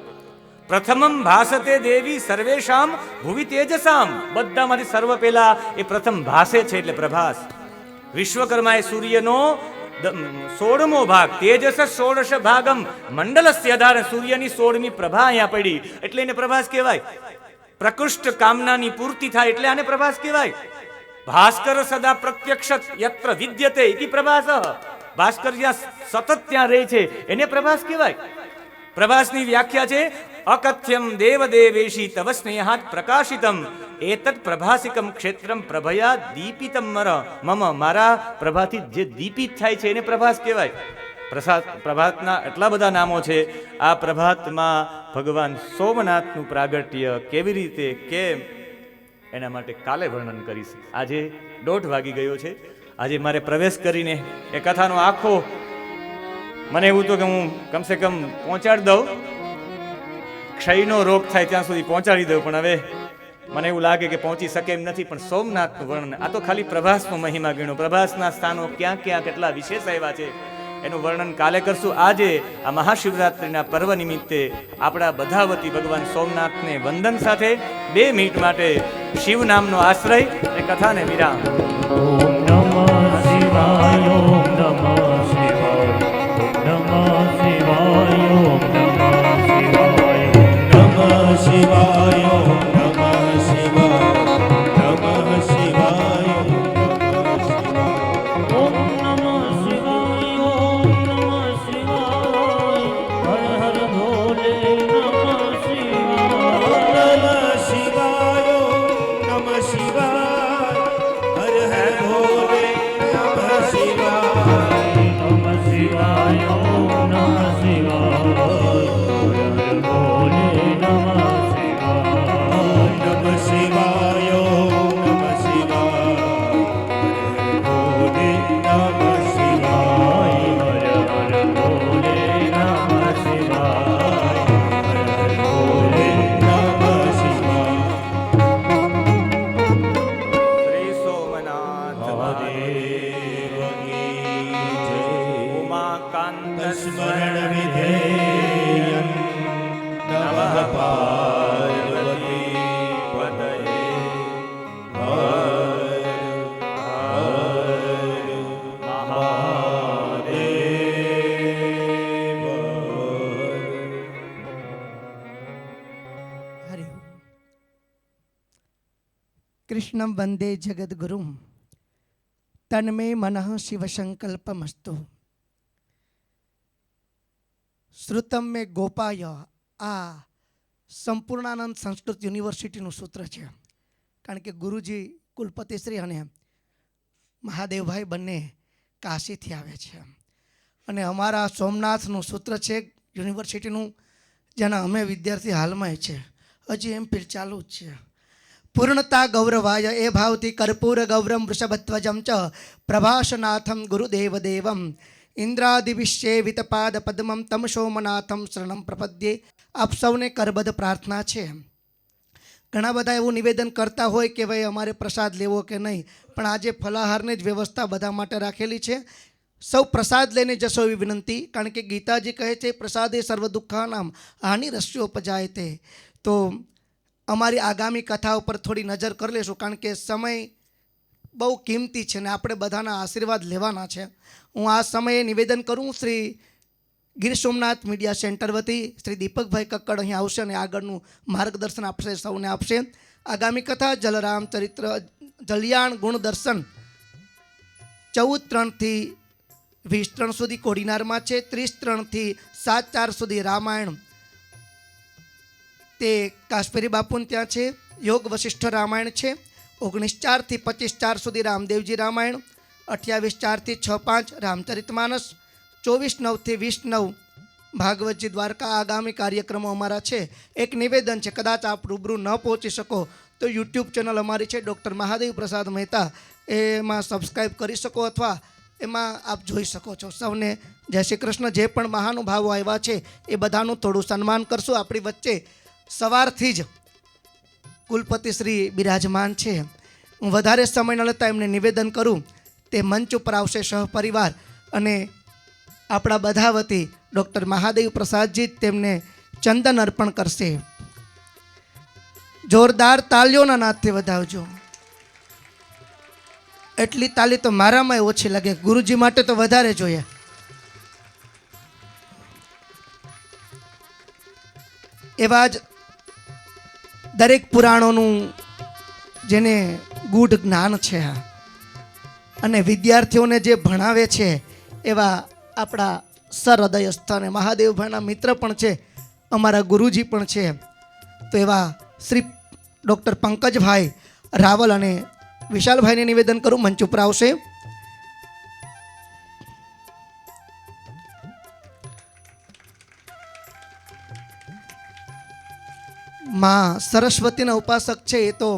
પ્રથમમ ભાસતે દેવી સર્વેશામ ભુવિ તેજસામ, બધામાંથી સર્વ પહેલા એ પ્રથમ ભાસે છે એટલે પ્રભાસ. વિશ્વકર્માએ સૂર્યનો 16મો ભાગ, તેજસ 16 ભાગમ મંડલસ્ય આધાર, સૂર્યની 16મી પ્રભા અહીંયા પડી એટલે એને પ્રભાસ કહેવાય. પ્રકૃષ્ટ કામનાની પૂર્તિ થાય એટલે આને પ્રભાસ કહેવાય. ભાસ્કર સદા પ્રત્યક્ષ યત્ર વિદ્યતે ઇતિ પ્રભાસ, ભાસ્કર જ્યાં સતત ત્યાં રહે છે એને પ્રભાસ કહેવાય. પ્રભાસની વ્યાખ્યા છે અકથ્યમ દેવદેવેશી તવ સ્નેહાત પ્રકાશિતમ એતત પ્રભાસિકમ ક્ષેત્રમ પ્રભયા દીપિતમ મમ, મારા પ્રભાથી જે દીપિત થાય છે એને પ્રભાસ કહેવાય. પ્રભાતના એટલા બધા નામો છે. આ પ્રભાતમાં ભગવાન સોમનાથનું પ્રાગટ્ય કેવી રીતે, કેમ, એના માટે કાલે વર્ણન કરીશ. આજે 1:30 વાગી ગયો છે. આજે મારે પ્રવેશ કરીને એ કથાનો આખો, મને એવું તો કે હું કમસે કમ પહોંચાડી દઉં, ક્ષયનો રોગ થાય ત્યાં સુધી પહોંચાડી દઉં, પણ હવે મને એવું લાગે કે પહોંચી શકે એમ નથી. પણ સોમનાથનું વર્ણન, આ તો ખાલી પ્રભાસનો મહિમા ગણ્યો. પ્રભાસના સ્થાનો ક્યાં ક્યાં કેટલા વિશેષ આવ્યા છે એનું વર્ણન કાલે કરશું. આજે આ મહાશિવરાત્રિના પર્વ નિમિત્તે આપણા બધા વતી ભગવાન સોમનાથને વંદન સાથે 2 મિનિટ માટે શિવ નામનો આશ્રય અને કથાને વિરામ. ઓમ નમઃ શિવાય, ઓમ નમઃ શિવાય, ઓમ નમઃ શિવાય, ઓમ નમઃ શિવાય, નમઃ શિવાય, ઓમ નમઃ શિવાય, નમઃ શિવાય, ઓમ નમઃ શિવાય, ઓમ નમઃ શિવાય, હર હર ભોલે નમઃ શિવાય. નમઃ શિવાય, નમઃ શિવાય, હર હર ભોલે નમઃ શિવાય. નમઃ શિવાય, ઓમ નમઃ શિવાય, હર હર ભોલે નમઃ શિવાય. નમઃ શિવાય, નમઃ શિવાય, હર હર ભોલે નમઃ શિવાય. હર હર ભોલે નમઃ શિવાય, શ્રી સોમનાથ ઉમાકાંત સ્મરણ વિધેયં નમઃ પાર્વતી પતયે. હર હર મહાદેવ. હરિ ઓમ. કૃષ્ણં વંદે જગદ્ગુરું તન્મે મનઃ શિવસંકલ્પમસ્તુ. શ્રુતમ મે ગોપાય, આ સંપૂર્ણાનંદ સંસ્કૃત યુનિવર્સિટીનું સૂત્ર છે. કારણ કે ગુરુજી કુલપતિશ્રી અને મહાદેવભાઈ બંને કાશીથી આવે છે અને અમારા સોમનાથનું સૂત્ર છે યુનિવર્સિટીનું, જેના અમે વિદ્યાર્થી હાલમાં છે, હજી એમફિલ ચાલુ જ છે. પૂર્ણતા ગૌરવાય એ ભાવથી કર્પૂર ગૌરમ વૃષભધ્વજમ ચ પ્રભાસનાથમ ગુરુદેવ દેવમ ઇન્દ્રાદિવિશ્ચેવિત પાદ પદ્મમ તમ સોમનાથમ શરણમ પ્રપદ્યે. આપ સૌને કરબદ્ધ પ્રાર્થના છે. ઘણા બધા એવું નિવેદન કરતા હોય કે ભાઈ અમારે પ્રસાદ લેવો કે નહીં, પણ આજે ફલાહારની જ વ્યવસ્થા બધા માટે રાખેલી છે. સૌ પ્રસાદ લઈને જશો એવી વિનંતી. કારણ કે ગીતાજી કહે છે પ્રસાદે સર્વ દુઃખાનામ હાનિ રસ્યોપજાયતે. તો અમારી આગામી કથા ઉપર થોડી નજર કરી લેશું, કારણ કે સમય બહુ કિંમતી છે ને આપણે બધાના આશીર્વાદ લેવાના છે. હું આ સમયે નિવેદન કરું, શ્રી ગીર સોમનાથ મીડિયા સેન્ટર વતી શ્રી દીપકભાઈ કક્કડ અહીં આવશે અને આગળનું માર્ગદર્શન આપશે, સૌને આપશે. આગામી કથા જલરામ ચરિત્ર જલિયાણ ગુણ દર્શન 14:03 થી 20:03 સુધી કોડીનારમાં છે. 30:03 થી 7:04 સુધી રામાયણ તે કાશ્મીરી બાપુને ત્યાં છે. યોગ વશિષ્ઠ રામાયણ છે. 19:04 થી 25:04 સુધી રામદેવજી રામાયણ. 28:04 થી 6:05 રામચરિતમાનસ. 24:09 થી 20:09 ભાગવતજી દ્વારકા. આગામી કાર્યક્રમો અમારા છે. એક નિવેદન છે, કદાચ આપ રૂબરૂ ન પહોંચી શકો તો યુટ્યુબ ચેનલ અમારી છે ડૉક્ટર મહાદેવ પ્રસાદ મહેતા, એમાં સબસ્ક્રાઈબ કરી શકો અથવા એમાં આપ જોઈ શકો છો. સૌને જય શ્રી કૃષ્ણ. જે પણ મહાનુભાવો આવ્યા છે એ બધાનું થોડું સન્માન કરશું. આપણી વચ્ચે સવારથી જ કુલપતિ શ્રી બિરાજમાન છે. હું વધારે સમય ન લેતા એમને નિવેદન કરું તે મંચ ઉપર આવશે સહપરિવાર, અને આપણા બધા વતી ડૉક્ટર મહાદેવ પ્રસાદજી તેમને ચંદન અર્પણ કરશે. જોરદાર તાલીઓના નાદથી વધાવજો. એટલી તાલી તો મારામાં ઓછી લાગે, ગુરુજી માટે તો વધારે જોઈએ. એવા જ દરેક પુરાણોનું જેને ગૂઢ જ્ઞાન છે અને વિદ્યાર્થીઓને જે ભણાવે છે એવા આપણા સરહૃદયસ્થ અને મહાદેવભાઈના મિત્ર પણ છે, અમારા ગુરુજી પણ છે. તો એવા શ્રી ડૉક્ટર પંકજભાઈ રાવલ અને વિશાલભાઈને નિવેદન કરું, મંચ ઉપર આવશે. માં સરસ્વતીના ઉપાસક છે એ તો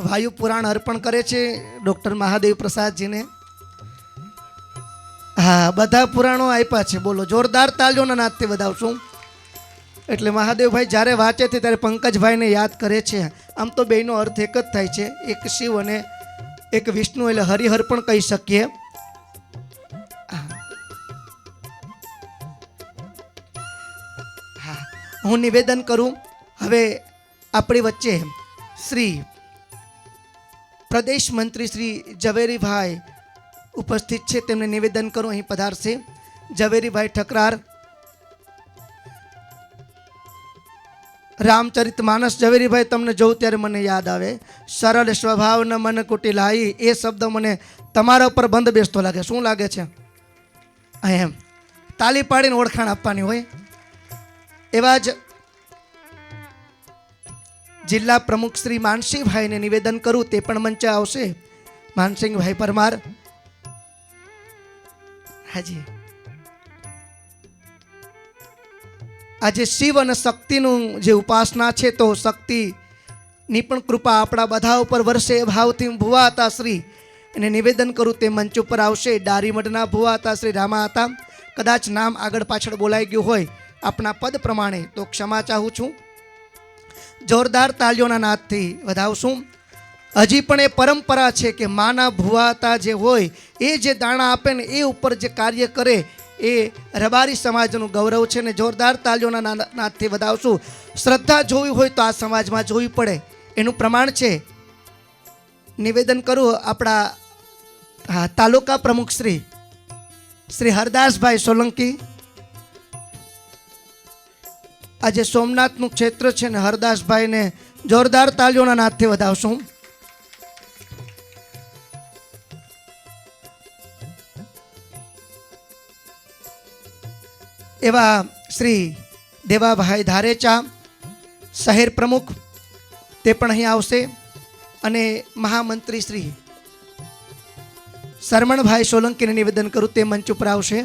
વાયુ પુરાણ અર્પણ કરે છે ડૉક્ટર મહાદેવ પ્રસાદજીને. હા, બધા પુરાણો આપ્યા છે. બોલો, જોરદાર તાલીઓના નાદથી વધાવશું. એટલે મહાદેવભાઈ જ્યારે વાંચે છે ત્યારે પંકજભાઈને યાદ કરે છે. આમ તો બેયનો અર્થ એક જ થાય છે, એક શિવ અને એક વિષ્ણુ, એટલે હરિહર પણ કહી શકીએ. હા, હું નિવેદન કરું. હવે આપણી વચ્ચે શ્રી પ્રદેશ મંત્રી શ્રી ઝવેરીભાઈ ઉપસ્થિત છે, તેમને નિવેદન કરું અહીં પધારશે. ઝવેરીભાઈ ઠકરાર. રામચરિત માનસ. ઝવેરીભાઈ, તમને જોઉં ત્યારે મને યાદ આવે, સરળ સ્વભાવના મન કુટિલાઈ, એ શબ્દ મને તમારા ઉપર બંધ બેસતો લાગે. શું લાગે છે? એમ તાલી પાડીને ઓળખાણ આપવાની હોય. એવા જ જિલ્લા પ્રમુખ શ્રી માનસિંહભાઈને નિવેદન કરું, તે પણ મંચે આવશે. માનસિંહભાઈ પરમાર. હાજી, આજે શિવ અને શક્તિનું જે ઉપાસના છે, તો શક્તિની પણ કૃપા આપણા બધા ઉપર વર્ષે ભાવથી ભુવા હતા શ્રી એને નિવેદન કરું, તે મંચ ઉપર આવશે. ડારીમઠના ભુવા હતા શ્રી રામા હતા. કદાચ નામ આગળ પાછળ બોલાઈ ગયું હોય આપણા પદ પ્રમાણે તો ક્ષમા ચાહું છું. જોરદાર તાલીઓના નાદથી વધાવશું. હજી પણ એ પરંપરા છે કે માના ભુવાતા જે હોય એ જે દાણા આપે ને એ ઉપર જે કાર્ય કરે એ રબારી સમાજનું ગૌરવ છે ને. જોરદાર તાલીઓના નાદથી વધાવશું. શ્રદ્ધા જોવી હોય તો આ સમાજમાં જોવી પડે, એનું પ્રમાણ છે. નિવેદન કરું આપણા તાલુકા પ્રમુખ શ્રી હરદાસભાઈ સોલંકી. આજે સોમનાથનું ક્ષેત્ર છે ને, હરદાસભાઈને જોરદાર તાલીઓના નાદથી વધાવશું. એવા શ્રી દેવાભાઈ ધારેચા શહેર પ્રમુખ, તે પણ અહીં આવશે. અને મહામંત્રી શ્રી શરમણભાઈ સોલંકીને નિવેદન કરું, તે મંચ ઉપર આવશે.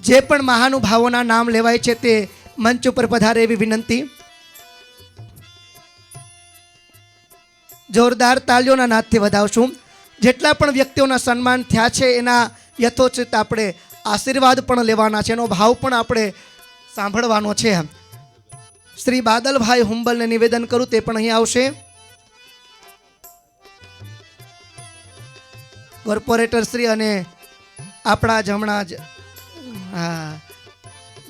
જે પણ મહાનુભાવોના નામ લેવાય છે તે મંચ ઉપર પધારે એવી વિનંતી. જોરદાર તાલીઓના નાદથી વધાવશું. જેટલા પણ વ્યક્તિઓના સન્માન થયા છે એના યથોચિત આપણે આશીર્વાદ પણ લેવાના છે, એનો ભાવ પણ આપણે સાંભળવાનો છે. શ્રી બાદલભાઈ હુંબલને નિવેદન કરું, તે પણ અહીં આવશે. કોર્પોરેટર શ્રી અને આપણા જ હમણાં જ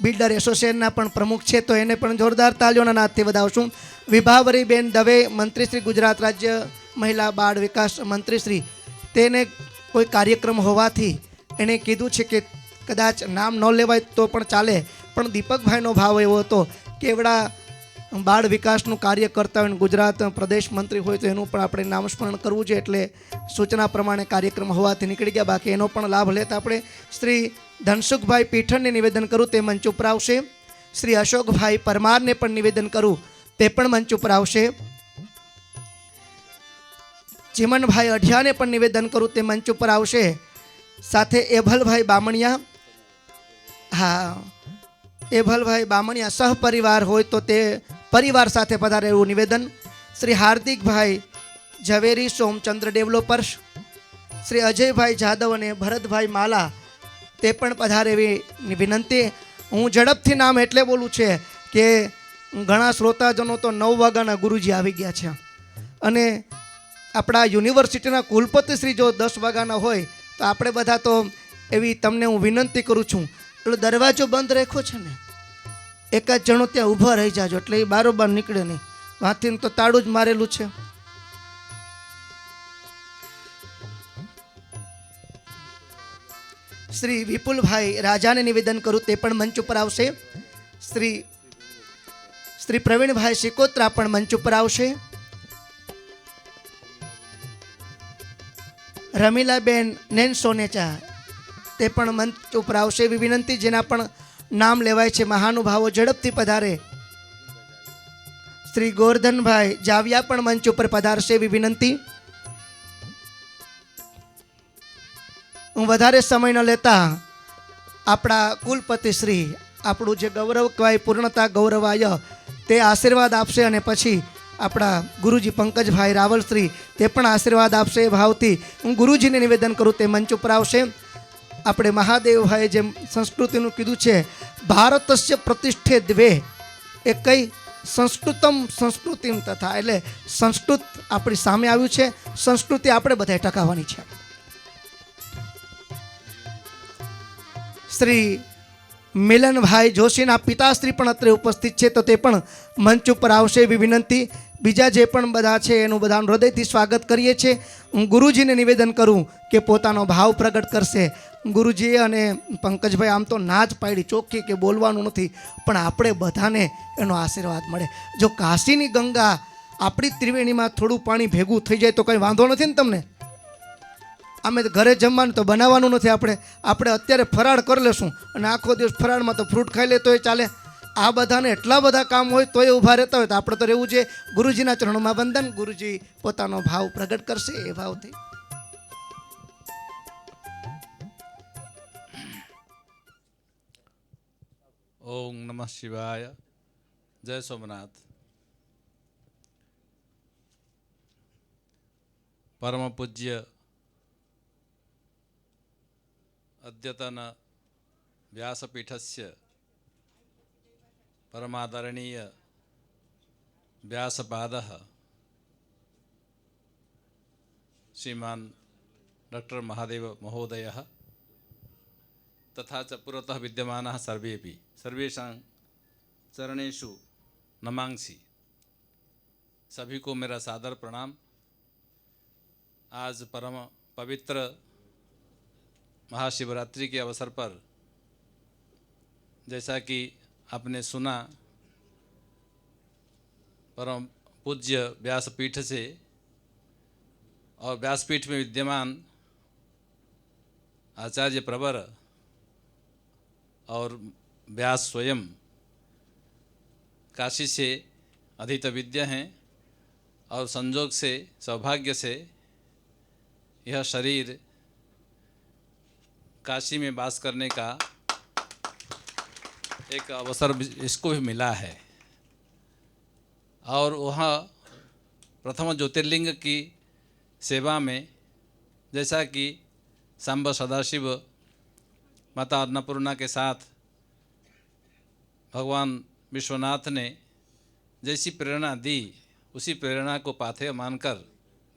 બિલ્ડર એસોસિએશનના પણ પ્રમુખ છે, તો એને પણ જોરદાર તાલીઓના નાદથી વધાવશું. વિભાવરીબેન દવે, મંત્રી શ્રી ગુજરાત રાજ્ય મહિલા બાળ વિકાસ મંત્રી શ્રી તેને કોઈ કાર્યક્રમ હોવાથી એણે કીધું છે કે કદાચ નામ ન લેવાય તો પણ ચાલે, પણ દીપકભાઈનો ભાવ એવો હતો કે એવડા બાળ વિકાસનું કાર્ય કરતા હોય, ગુજરાત પ્રદેશ મંત્રી હોય તો એનું પણ આપણે નામસ્મરણ કરવું જોઈએ, એટલે સૂચના પ્રમાણે કાર્યક્રમ હોવાથી નીકળી ગયા. બાકી એનો પણ લાભ લેતા આપણે શ્રી ધનસુખભાઈ પીઠણને નિવેદન કરું તે મંચ ઉપર આવશે. શ્રી અશોકભાઈ પરમારને પણ નિવેદન કરું તે પણ મંચ ઉપર આવશે. ચિમનભાઈ અઢિયાને પણ નિવેદન કરું તે મંચ ઉપર આવશે. સાથે એભલભાઈ બામણિયા, હા એભલભાઈ બામણિયા સહપરિવાર હોય તો તે પરિવાર સાથે પધારે એવું નિવેદન. શ્રી હાર્દિકભાઈ ઝવેરી સોમચંદ્ર ડેવલપર્સ, શ્રી અજયભાઈ જાદવ અને ભરતભાઈ માલા તે પણ પધારે એવી વિનંતી. હું ઝડપથી નામ એટલે બોલું છે કે ઘણા શ્રોતાજનો તો 9 વાગ્યાના ગુરુજી આવી ગયા છે અને આપણા યુનિવર્સિટીના કુલપતિ શ્રી જો 10 વાગ્યાના હોય તો આપણે બધા તો એવી તમને હું વિનંતી કરું છું, એટલે દરવાજો બંધ રાખ્યો છે ને, એક જ જણો ત્યાં ઊભા રહી જાજો એટલે એ બારોબાર નીકળે નહીં. વાંથી તો તાળું જ મારેલું છે. શ્રી વિપુલભાઈ રાજાને નિવેદન કરું તે પણ મંચ ઉપર આવશે. શ્રી પ્રવીણભાઈ શિકોત્રા પણ મંચ ઉપર આવશે. રમીલાબેન નેન સોનેચા તે પણ મંચ ઉપર આવશે એવી વિનંતી. જેના પણ નામ લેવાય છે મહાનુભાવો ઝડપથી પધારે. શ્રી ગોરધનભાઈ જાવિયા પણ મંચ ઉપર પધારશે એવી વિનંતી. હું વધારે સમય ન લેતા આપણા કુલપતિ શ્રી આપણું જે ગૌરવ કહેવાય પૂર્ણતા ગૌરવાય તે આશીર્વાદ આપશે અને પછી આપણા ગુરુજી પંકજભાઈ રાવલશ્રી તે પણ આશીર્વાદ આપશે. ભાવથી હું ગુરુજીને નિવેદન કરું તે મંચ ઉપર આવશે. આપણે મહાદેવભાઈએ જેમ સંસ્કૃતિનું કીધું છે, ભારતસ્ય પ્રતિષ્ઠે દ્વે, એ કઈ સંસ્કૃતમ સંસ્કૃતિમ તથા, એટલે સંસ્કૃત આપણી સામે આવ્યું છે, સંસ્કૃતિ આપણે બધાએ ટકાવવાની છે. શ્રી મિલનભાઈ જોશીના પિતાશ્રી પણ અત્રે ઉપસ્થિત છે તો તે પણ મંચ ઉપર આવશે એવી વિનંતી. બીજા જે પણ બધા છે એનું બધાનું હૃદયથી સ્વાગત કરીએ છીએ. હું ગુરુજીને નિવેદન કરું કે પોતાનો ભાવ પ્રગટ કરશે. ગુરુજીએ અને પંકજભાઈ આમ તો ના જ પાડી ચોખ્ખી કે બોલવાનું નથી, પણ આપણે બધાને એનો આશીર્વાદ મળે. જો કાશીની ગંગા આપણી ત્રિવેણીમાં થોડું પાણી ભેગું થઈ જાય તો કંઈ વાંધો નથી ને તમને? અમે ઘરે જમવાનું તો બનાવવાનું નથી, આપણે અત્યારે ફરાળ કરી લેશું અને આખો દિવસ ફરાળમાં તો ફ્રૂટ ખાઈ લે તોય ચાલે. આ બધાને એટલા બધા કામ હોય તોય ઊભા રહેતા હોય તો આપણે તો રહેવું છે. ગુરુજીના ચરણોમાં વંદન. ગુરુજી પોતાનો ભાવ પ્રગટ કરશે એ ભાવથી. ઓમ નમઃ શિવાય. જય સોમનાથ. પરમ પૂજ્ય અદ્યતન વ્યાસપીઠસ્ય પરમાદરણીય व्यासपादः श्रीमान डॉक्टर महादेव महोदयः तथा च पुरतः विद्यमानः सर्वेपि सर्वेषां चरणेषु नमांसि. सभी को मेरा सादर प्रणाम. आज परम पवित्र महाशिवरात्रि के अवसर पर जैसा कि आपने सुना, परम पूज्य व्यासपीठ से और व्यासपीठ में विद्यमान आचार्य प्रवर और व्यास स्वयं काशी से अधित विद्य हैं और संजोग से सौभाग्य से यह शरीर काशी में वास करने का एक अवसर इसको भी मिला है. और वहाँ प्रथम ज्योतिर्लिंग की सेवा में जैसा कि सांब सदाशिव माता अन्नपूर्णा के साथ भगवान विश्वनाथ ने जैसी प्रेरणा दी, उसी प्रेरणा को पाथेय मानकर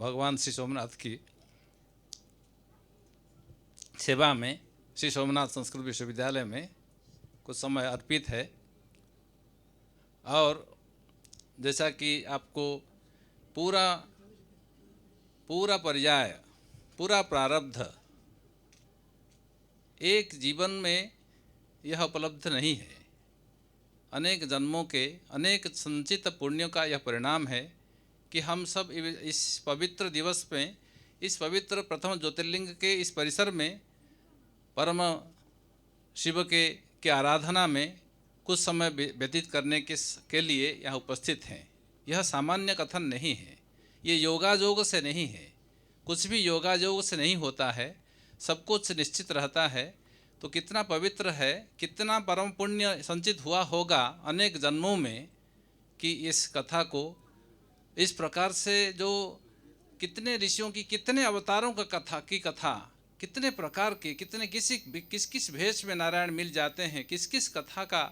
भगवान श्री सोमनाथ की सेवा में श्री सोमनाथ संस्कृत विश्वविद्यालय में कुछ समय अर्पित है. और जैसा कि आपको पूरा पूरा पर्याय, पूरा प्रारब्ध एक जीवन में यह उपलब्ध नहीं है। अनेक जन्मों के अनेक संचित पुण्यों का यह परिणाम है कि हम सब इस पवित्र दिवस में, इस पवित्र प्रथम ज्योतिर्लिंग के इस परिसर में परम शिव के आराधना में कुछ समय व्यतीत करने के लिए यहाँ उपस्थित हैं। यह सामान्य कथन नहीं है, ये योगायोग से नहीं है, कुछ भी योगायोग से नहीं होता है, सब कुछ निश्चित रहता है। तो कितना पवित्र है, कितना परम पुण्य संचित हुआ होगा अनेक जन्मों में कि इस कथा को इस प्रकार से, जो कितने ऋषियों की, कितने अवतारों का कथा कितने प्रकार के, कितने किस किस भेष में नारायण मिल जाते हैं, किस किस कथा का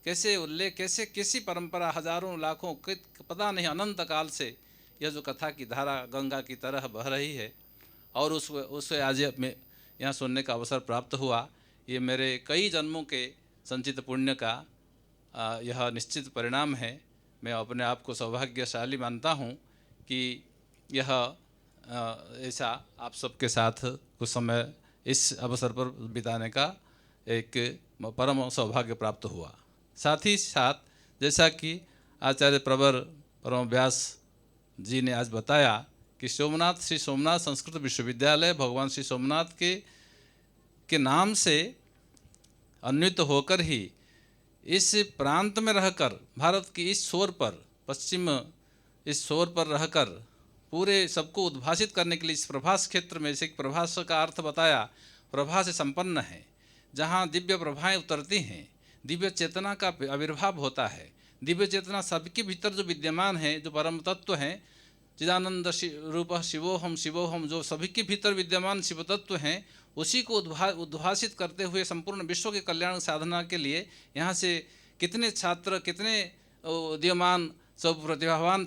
कैसे उल्लेख, कैसे किसी परंपरा हजारों लाखों पता नहीं अनंत काल से यह जो कथा की धारा गंगा की तरह बह रही है। और उससे आज में यहाँ सुनने का अवसर प्राप्त हुआ। ये मेरे कई जन्मों के संचित पुण्य का यह निश्चित परिणाम है। मैं अपने आप को सौभाग्यशाली मानता हूँ कि यह ऐसा आप सबके साथ कुछ समय इस अवसर पर बिताने का एक परम सौभाग्य प्राप्त हुआ। साथ ही साथ जैसा कि आचार्य प्रवर परम व्यास जी ने आज बताया कि श्री सोमनाथ संस्कृत विश्वविद्यालय भगवान श्री सोमनाथ के नाम से अन्वित होकर ही इस प्रांत में रहकर, भारत की इस छोर पर, पश्चिम इस छोर पर रहकर पूरे सबको उद्भासित करने के लिए इस प्रभास क्षेत्र में, इसे प्रभास का अर्थ बताया, प्रभा से संपन्न है, जहाँ दिव्य प्रभाएं उतरती हैं, दिव्य चेतना का आविर्भाव होता है। दिव्य चेतना सबके भीतर जो विद्यमान है, जो परम तत्व हैं, चिदानंद रूप शिवोहम जो सभी के भीतर विद्यमान शिव तत्व हैं, उसी को उद्भासित करते हुए संपूर्ण विश्व के कल्याण साधना के लिए यहाँ से कितने छात्र, कितने उदीयमान सब प्रतिभावान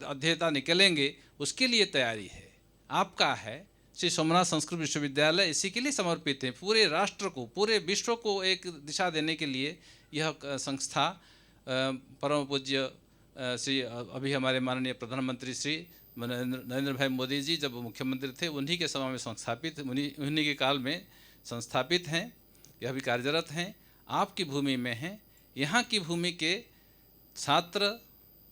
अध्येता निकलेंगे, उसके लिए तैयारी है। आपका है श्री सोमनाथ संस्कृत विश्वविद्यालय इसी के लिए समर्पित है। पूरे राष्ट्र को, पूरे विश्व को एक दिशा देने के लिए यह संस्था परम पूज्य श्री अभी हमारे माननीय प्रधानमंत्री श्री नरेंद्र भाई मोदी जी जब मुख्यमंत्री थे, उन्हीं के समय में संस्थापित, उन्हीं के काल में संस्थापित हैं। यह भी कार्यरत हैं, आपकी भूमि में हैं। यहाँ की भूमि के छात्र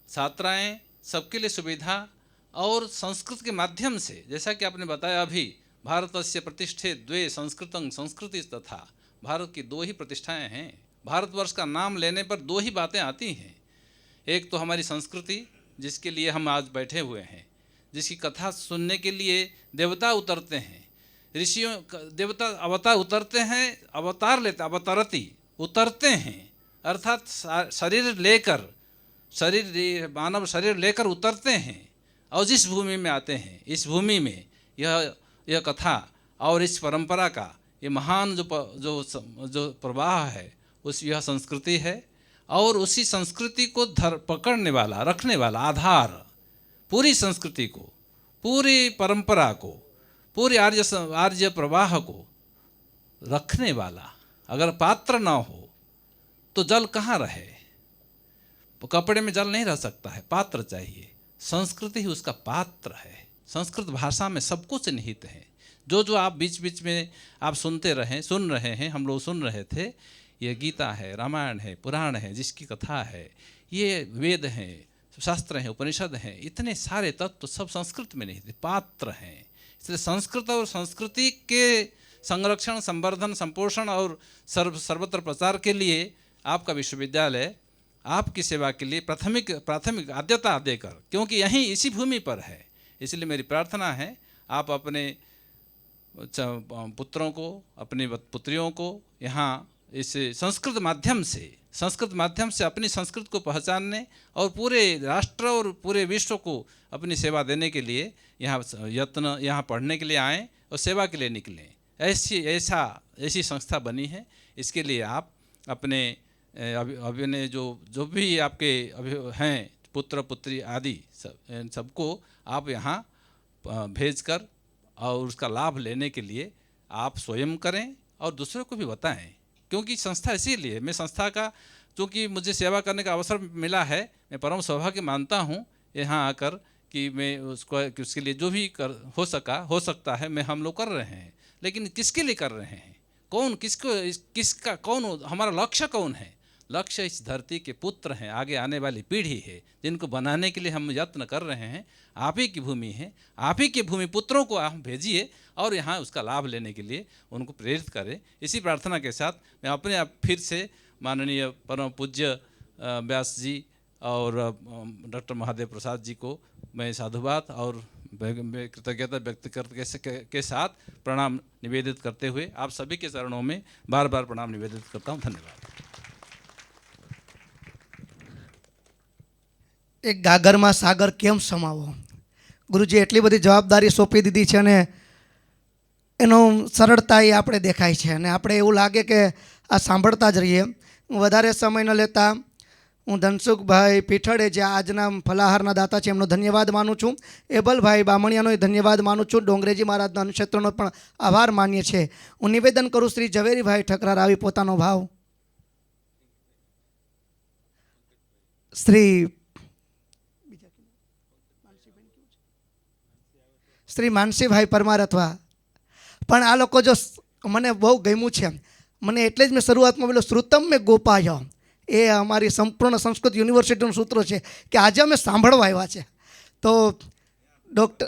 छात्राएँ सबके लिए सुविधा और संस्कृत के माध्यम से, जैसा कि आपने बताया अभी, भारतस्य प्रतिष्ठे द्वे संस्कृतं संस्कृति तथा, भारत की दो ही प्रतिष्ठाएं हैं। भारतवर्ष का नाम लेने पर दो ही बातें आती हैं। एक तो हमारी संस्कृति, जिसके लिए हम आज बैठे हुए हैं, जिसकी कथा सुनने के लिए देवता उतरते हैं, ऋषियों देवता अवतार उतरते हैं, अवतार लेते, अवतरती उतरते हैं, अर्थात शरीर लेकर, मानव शरीर लेकर उतरते हैं और जिस भूमि में आते हैं, इस भूमि में यह कथा और इस परंपरा का ये महान जो प्रवाह है, उस यह संस्कृति है। और उसी संस्कृति को पकड़ने वाला, रखने वाला आधार, पूरी संस्कृति को, पूरी परंपरा को, पूरी आर्य प्रवाह को रखने वाला अगर पात्र ना हो तो जल कहाँ रहे? कपड़े में जल नहीं रह सकता है, पात्र चाहिए। संस्कृति ही उसका पात्र है। संस्कृत भाषा में सब कुछ निहित है। जो आप बीच बीच में आप सुन रहे हैं, हम लोग सुन रहे थे, ये गीता है, रामायण है, पुराण है, जिसकी कथा है, ये वेद हैं, शास्त्र हैं, उपनिषद हैं, इतने सारे तत्व सब संस्कृत में निहित पात्र हैं। इसलिए संस्कृत और संस्कृति के संरक्षण, संवर्धन, संपोषण और सर्वत्र प्रचार के लिए आपका विश्वविद्यालय आपकी सेवा के लिए प्राथमिक आद्यता देकर, क्योंकि यहीं इसी भूमि पर है, इसलिए मेरी प्रार्थना है आप अपने पुत्रों को, अपनी पुत्रियों को यहाँ इस संस्कृत माध्यम से अपनी संस्कृत को पहचानने और पूरे राष्ट्र और पूरे विश्व को अपनी सेवा देने के लिए यहाँ पढ़ने के लिए आएँ और सेवा के लिए निकलें। ऐसी संस्था बनी है। इसके लिए आप अपने अभिनय जो भी आपके हैं, पुत्र पुत्री आदि सबको आप यहाँ भेजकर और उसका लाभ लेने के लिए आप स्वयं करें और दूसरों को भी बताएं। क्योंकि संस्था इसीलिए, मैं संस्था का क्योंकि मुझे सेवा करने का अवसर मिला है, मैं परम सौभाग्य मानता हूँ यहाँ आकर कि मैं उसको कि उसके लिए जो भी हो सकता है मैं हम लोग कर रहे हैं, लेकिन किसके लिए कर रहे हैं, कौन किसका कौन हमारा लक्ष्य कौन है? लक्ष्य इस धरती के पुत्र हैं, आगे आने वाली पीढ़ी है, जिनको बनाने के लिए हम यत्न कर रहे हैं। आप ही की भूमि है, आप ही की भूमि पुत्रों को आप भेजिए और यहाँ उसका लाभ लेने के लिए उनको प्रेरित करें। इसी प्रार्थना के साथ मैं अपने आप फिर से माननीय परम पूज्य व्यास जी और डॉक्टर महादेव प्रसाद जी को मैं साधुवाद और कृतज्ञता व्यक्त के साथ प्रणाम निवेदित करते हुए आप सभी के चरणों में बार बार प्रणाम निवेदित करता हूँ। धन्यवाद। એક ગાગરમાં સાગર કેમ સમાવો? ગુરુજી એટલી બધી જવાબદારી સોંપી દીધી છે અને એનો સરળતા એ આપણે દેખાય છે અને આપણે એવું લાગે કે આ સાંભળતા જ રહીએ. હું વધારે સમય ન લેતા હું ધનસુખભાઈ પીઠડે જે આજના ફલાહારના દાતા છે એમનો ધન્યવાદ માનું છું. એબલભાઈ બામણિયાનો ધન્યવાદ માનું છું. ડોંગરેજી મહારાજના અનુક્ષેત્રનો પણ આભાર માનીએ છીએ. હું નિવેદન કરું શ્રી ઝવેરીભાઈ ઠકરાર આવી પોતાનો ભાવ શ્રી માનસીભાઈ પરમાર અથવા પણ આ લોકો જો મને બહુ ગમ્યું છે. મને એટલે જ મેં શરૂઆતમાં બોલ્યો શ્રુતમ મેં ગોપાય, એ અમારી સંપૂર્ણ સંસ્કૃત યુનિવર્સિટીનું સૂત્ર છે કે આજે અમે સાંભળવા આવ્યા છે. તો ડૉક્ટર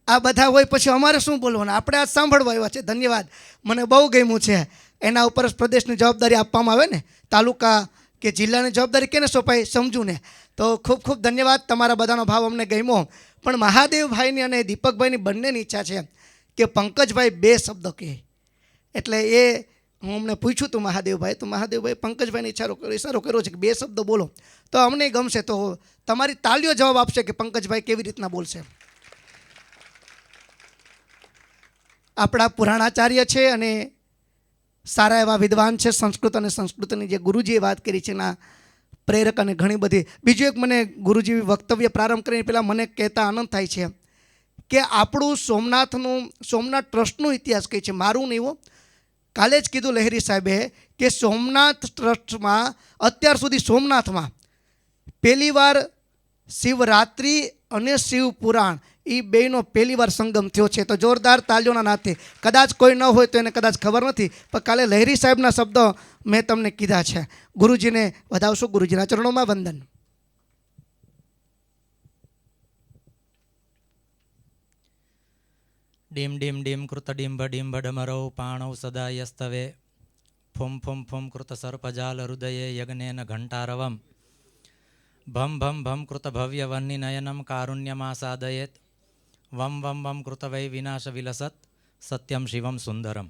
આ બધા હોય પછી અમારે શું બોલવાનું, આપણે આજ સાંભળવા આવ્યા છે. ધન્યવાદ, મને બહુ ગમ્યું છે. એના ઉપર જ પ્રદેશની જવાબદારી આપવામાં આવે ને, તાલુકા કે જિલ્લાની જવાબદારી કેને સોંપાય સમજું ને. તો ખૂબ ખૂબ ધન્યવાદ, તમારા બધાનો ભાવ અમને ગમ્યો. પણ મહાદેવભાઈની અને દીપકભાઈની બંનેની ઈચ્છા છે કે પંકજભાઈ 2 શબ્દો કહે. એટલે એ હું અમને પૂછ્યું હતું મહાદેવભાઈ, તો મહાદેવભાઈ પંકજભાઈને ઈશારો કર્યો છે કે 2 શબ્દો બોલો તો અમને ગમશે. તો તમારી તાલીઓ જવાબ આપશે કે પંકજભાઈ કેવી રીતના બોલશે. આપણા પુરાણાચાર્ય છે અને સારા એવા વિદ્વાન છે. સંસ્કૃત અને સંસ્કૃતની જે ગુરુજીએ વાત કરી છે એના પ્રેરક અને ઘણી બધી. બીજું એક મને ગુરુજી વક્તવ્ય પ્રારંભ કરીને પહેલાં મને કહેતા આનંદ થાય છે કે આપણું સોમનાથ ટ્રસ્ટનો ઇતિહાસ કહે છે, મારું નહીં હો. કાલે જ કીધું લહેરી સાહેબે કે સોમનાથ ટ્રસ્ટમાં અત્યાર સુધી સોમનાથમાં પહેલીવાર શિવરાત્રિ અને શિવ પુરાણ એ બેયનો પહેલીવાર સંગમ થયો છે. તો જોરદાર તાલીઓના નાતે, કદાચ કોઈ ન હોય તો એને કદાચ ખબર નથી, પણ કાલે લહેરી સાહેબના શબ્દો મેં તમને કીધા છે. ગુરુજીને વધાવશો, ગુરુજીના ચરણોમાં વંદન. ડીમ ડીમ ડીમ કૃત ડિંભ ડિંભ ડમરૌ પાણૌ સદા યસ્તવે ફુમ ફુમ ફુમ કૃત સર્પજાલ હૃદયે યજ્ઞેન ઘંટારવમ ભમ ભમ ભમ કૃત ભવ્ય વહ્નિ નયનમ કારુણ્યમાસાદયેત વમ વમ વમ કૃત વૈ વિનાશ વિલસત સત્યમ શિવમ સુંદરમ.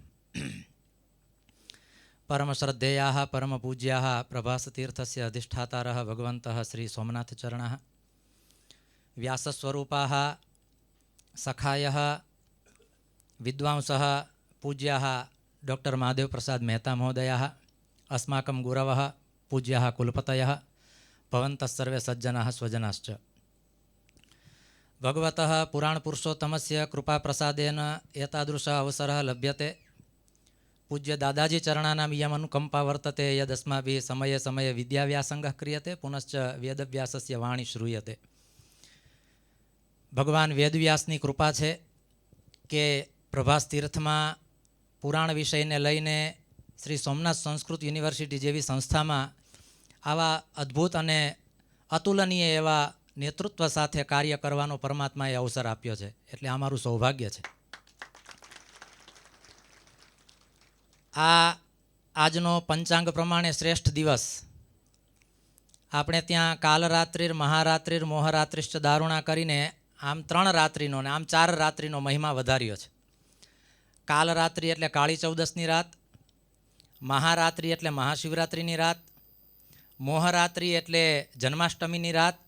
પરમ શ્રદ્ધેયાઃ પરમ પૂજ્યાઃ પ્રભાસતીર્થસ્ય અધિષ્ઠાતારઃ ભગવन्तः શ્રી સોમનાથચરણः વ્યાસસ્વરૂપાः સખાયः વિદ્વાંસः પૂજ્યાः ડૉક્ટર મહાદેવ પ્રસાદ મહેતા મહોદયાः अस्माकं गुरवः पूज्याः कुलपतयः भवन्तः सर्वे सज्जनाः स्वजनाश्च. भगवतः पुराणपुरुषोत्तमस्य कृपाप्रसादेन एतादृश अवसरः लभ्यते. पूज्य दादाजी चरणानां इयम् अनुकम्पा वर्तते यदस्माभिः समये समये विद्याव्यासङ्गः क्रियते, पुनश्च वेदव्यासस्य वाणी श्रूयते. भगवान वेदव्यासनी कृपा है कि प्रभास तीर्थ में पुराण विषय ने लईने श्री सोमनाथ संस्कृत यूनिवर्सिटी जेवी संस्था में आवा अद्भुत अने अतुलनीय एवं नेतृत्व साथे कार्य करवानो परमात्माए अवसर आप्यो छे, एटले आ मारुं सौभाग्य छे. आजनो पंचांग प्रमाणे श्रेष्ठ दिवस आपणे त्यां कालरात्रिर महारात्रिर मोहरात्रिश्च दारुणा करीने आम 3 रात्रिनो ने आम 4 रात्रिनो महिमा वधार्यो छे. कालरात्रि एटले काળી ચૌદસની रात, महारात्रि एटले महाशिवरात्रिनी रात, मोहरात्रि एटले जन्माष्टमीनी रात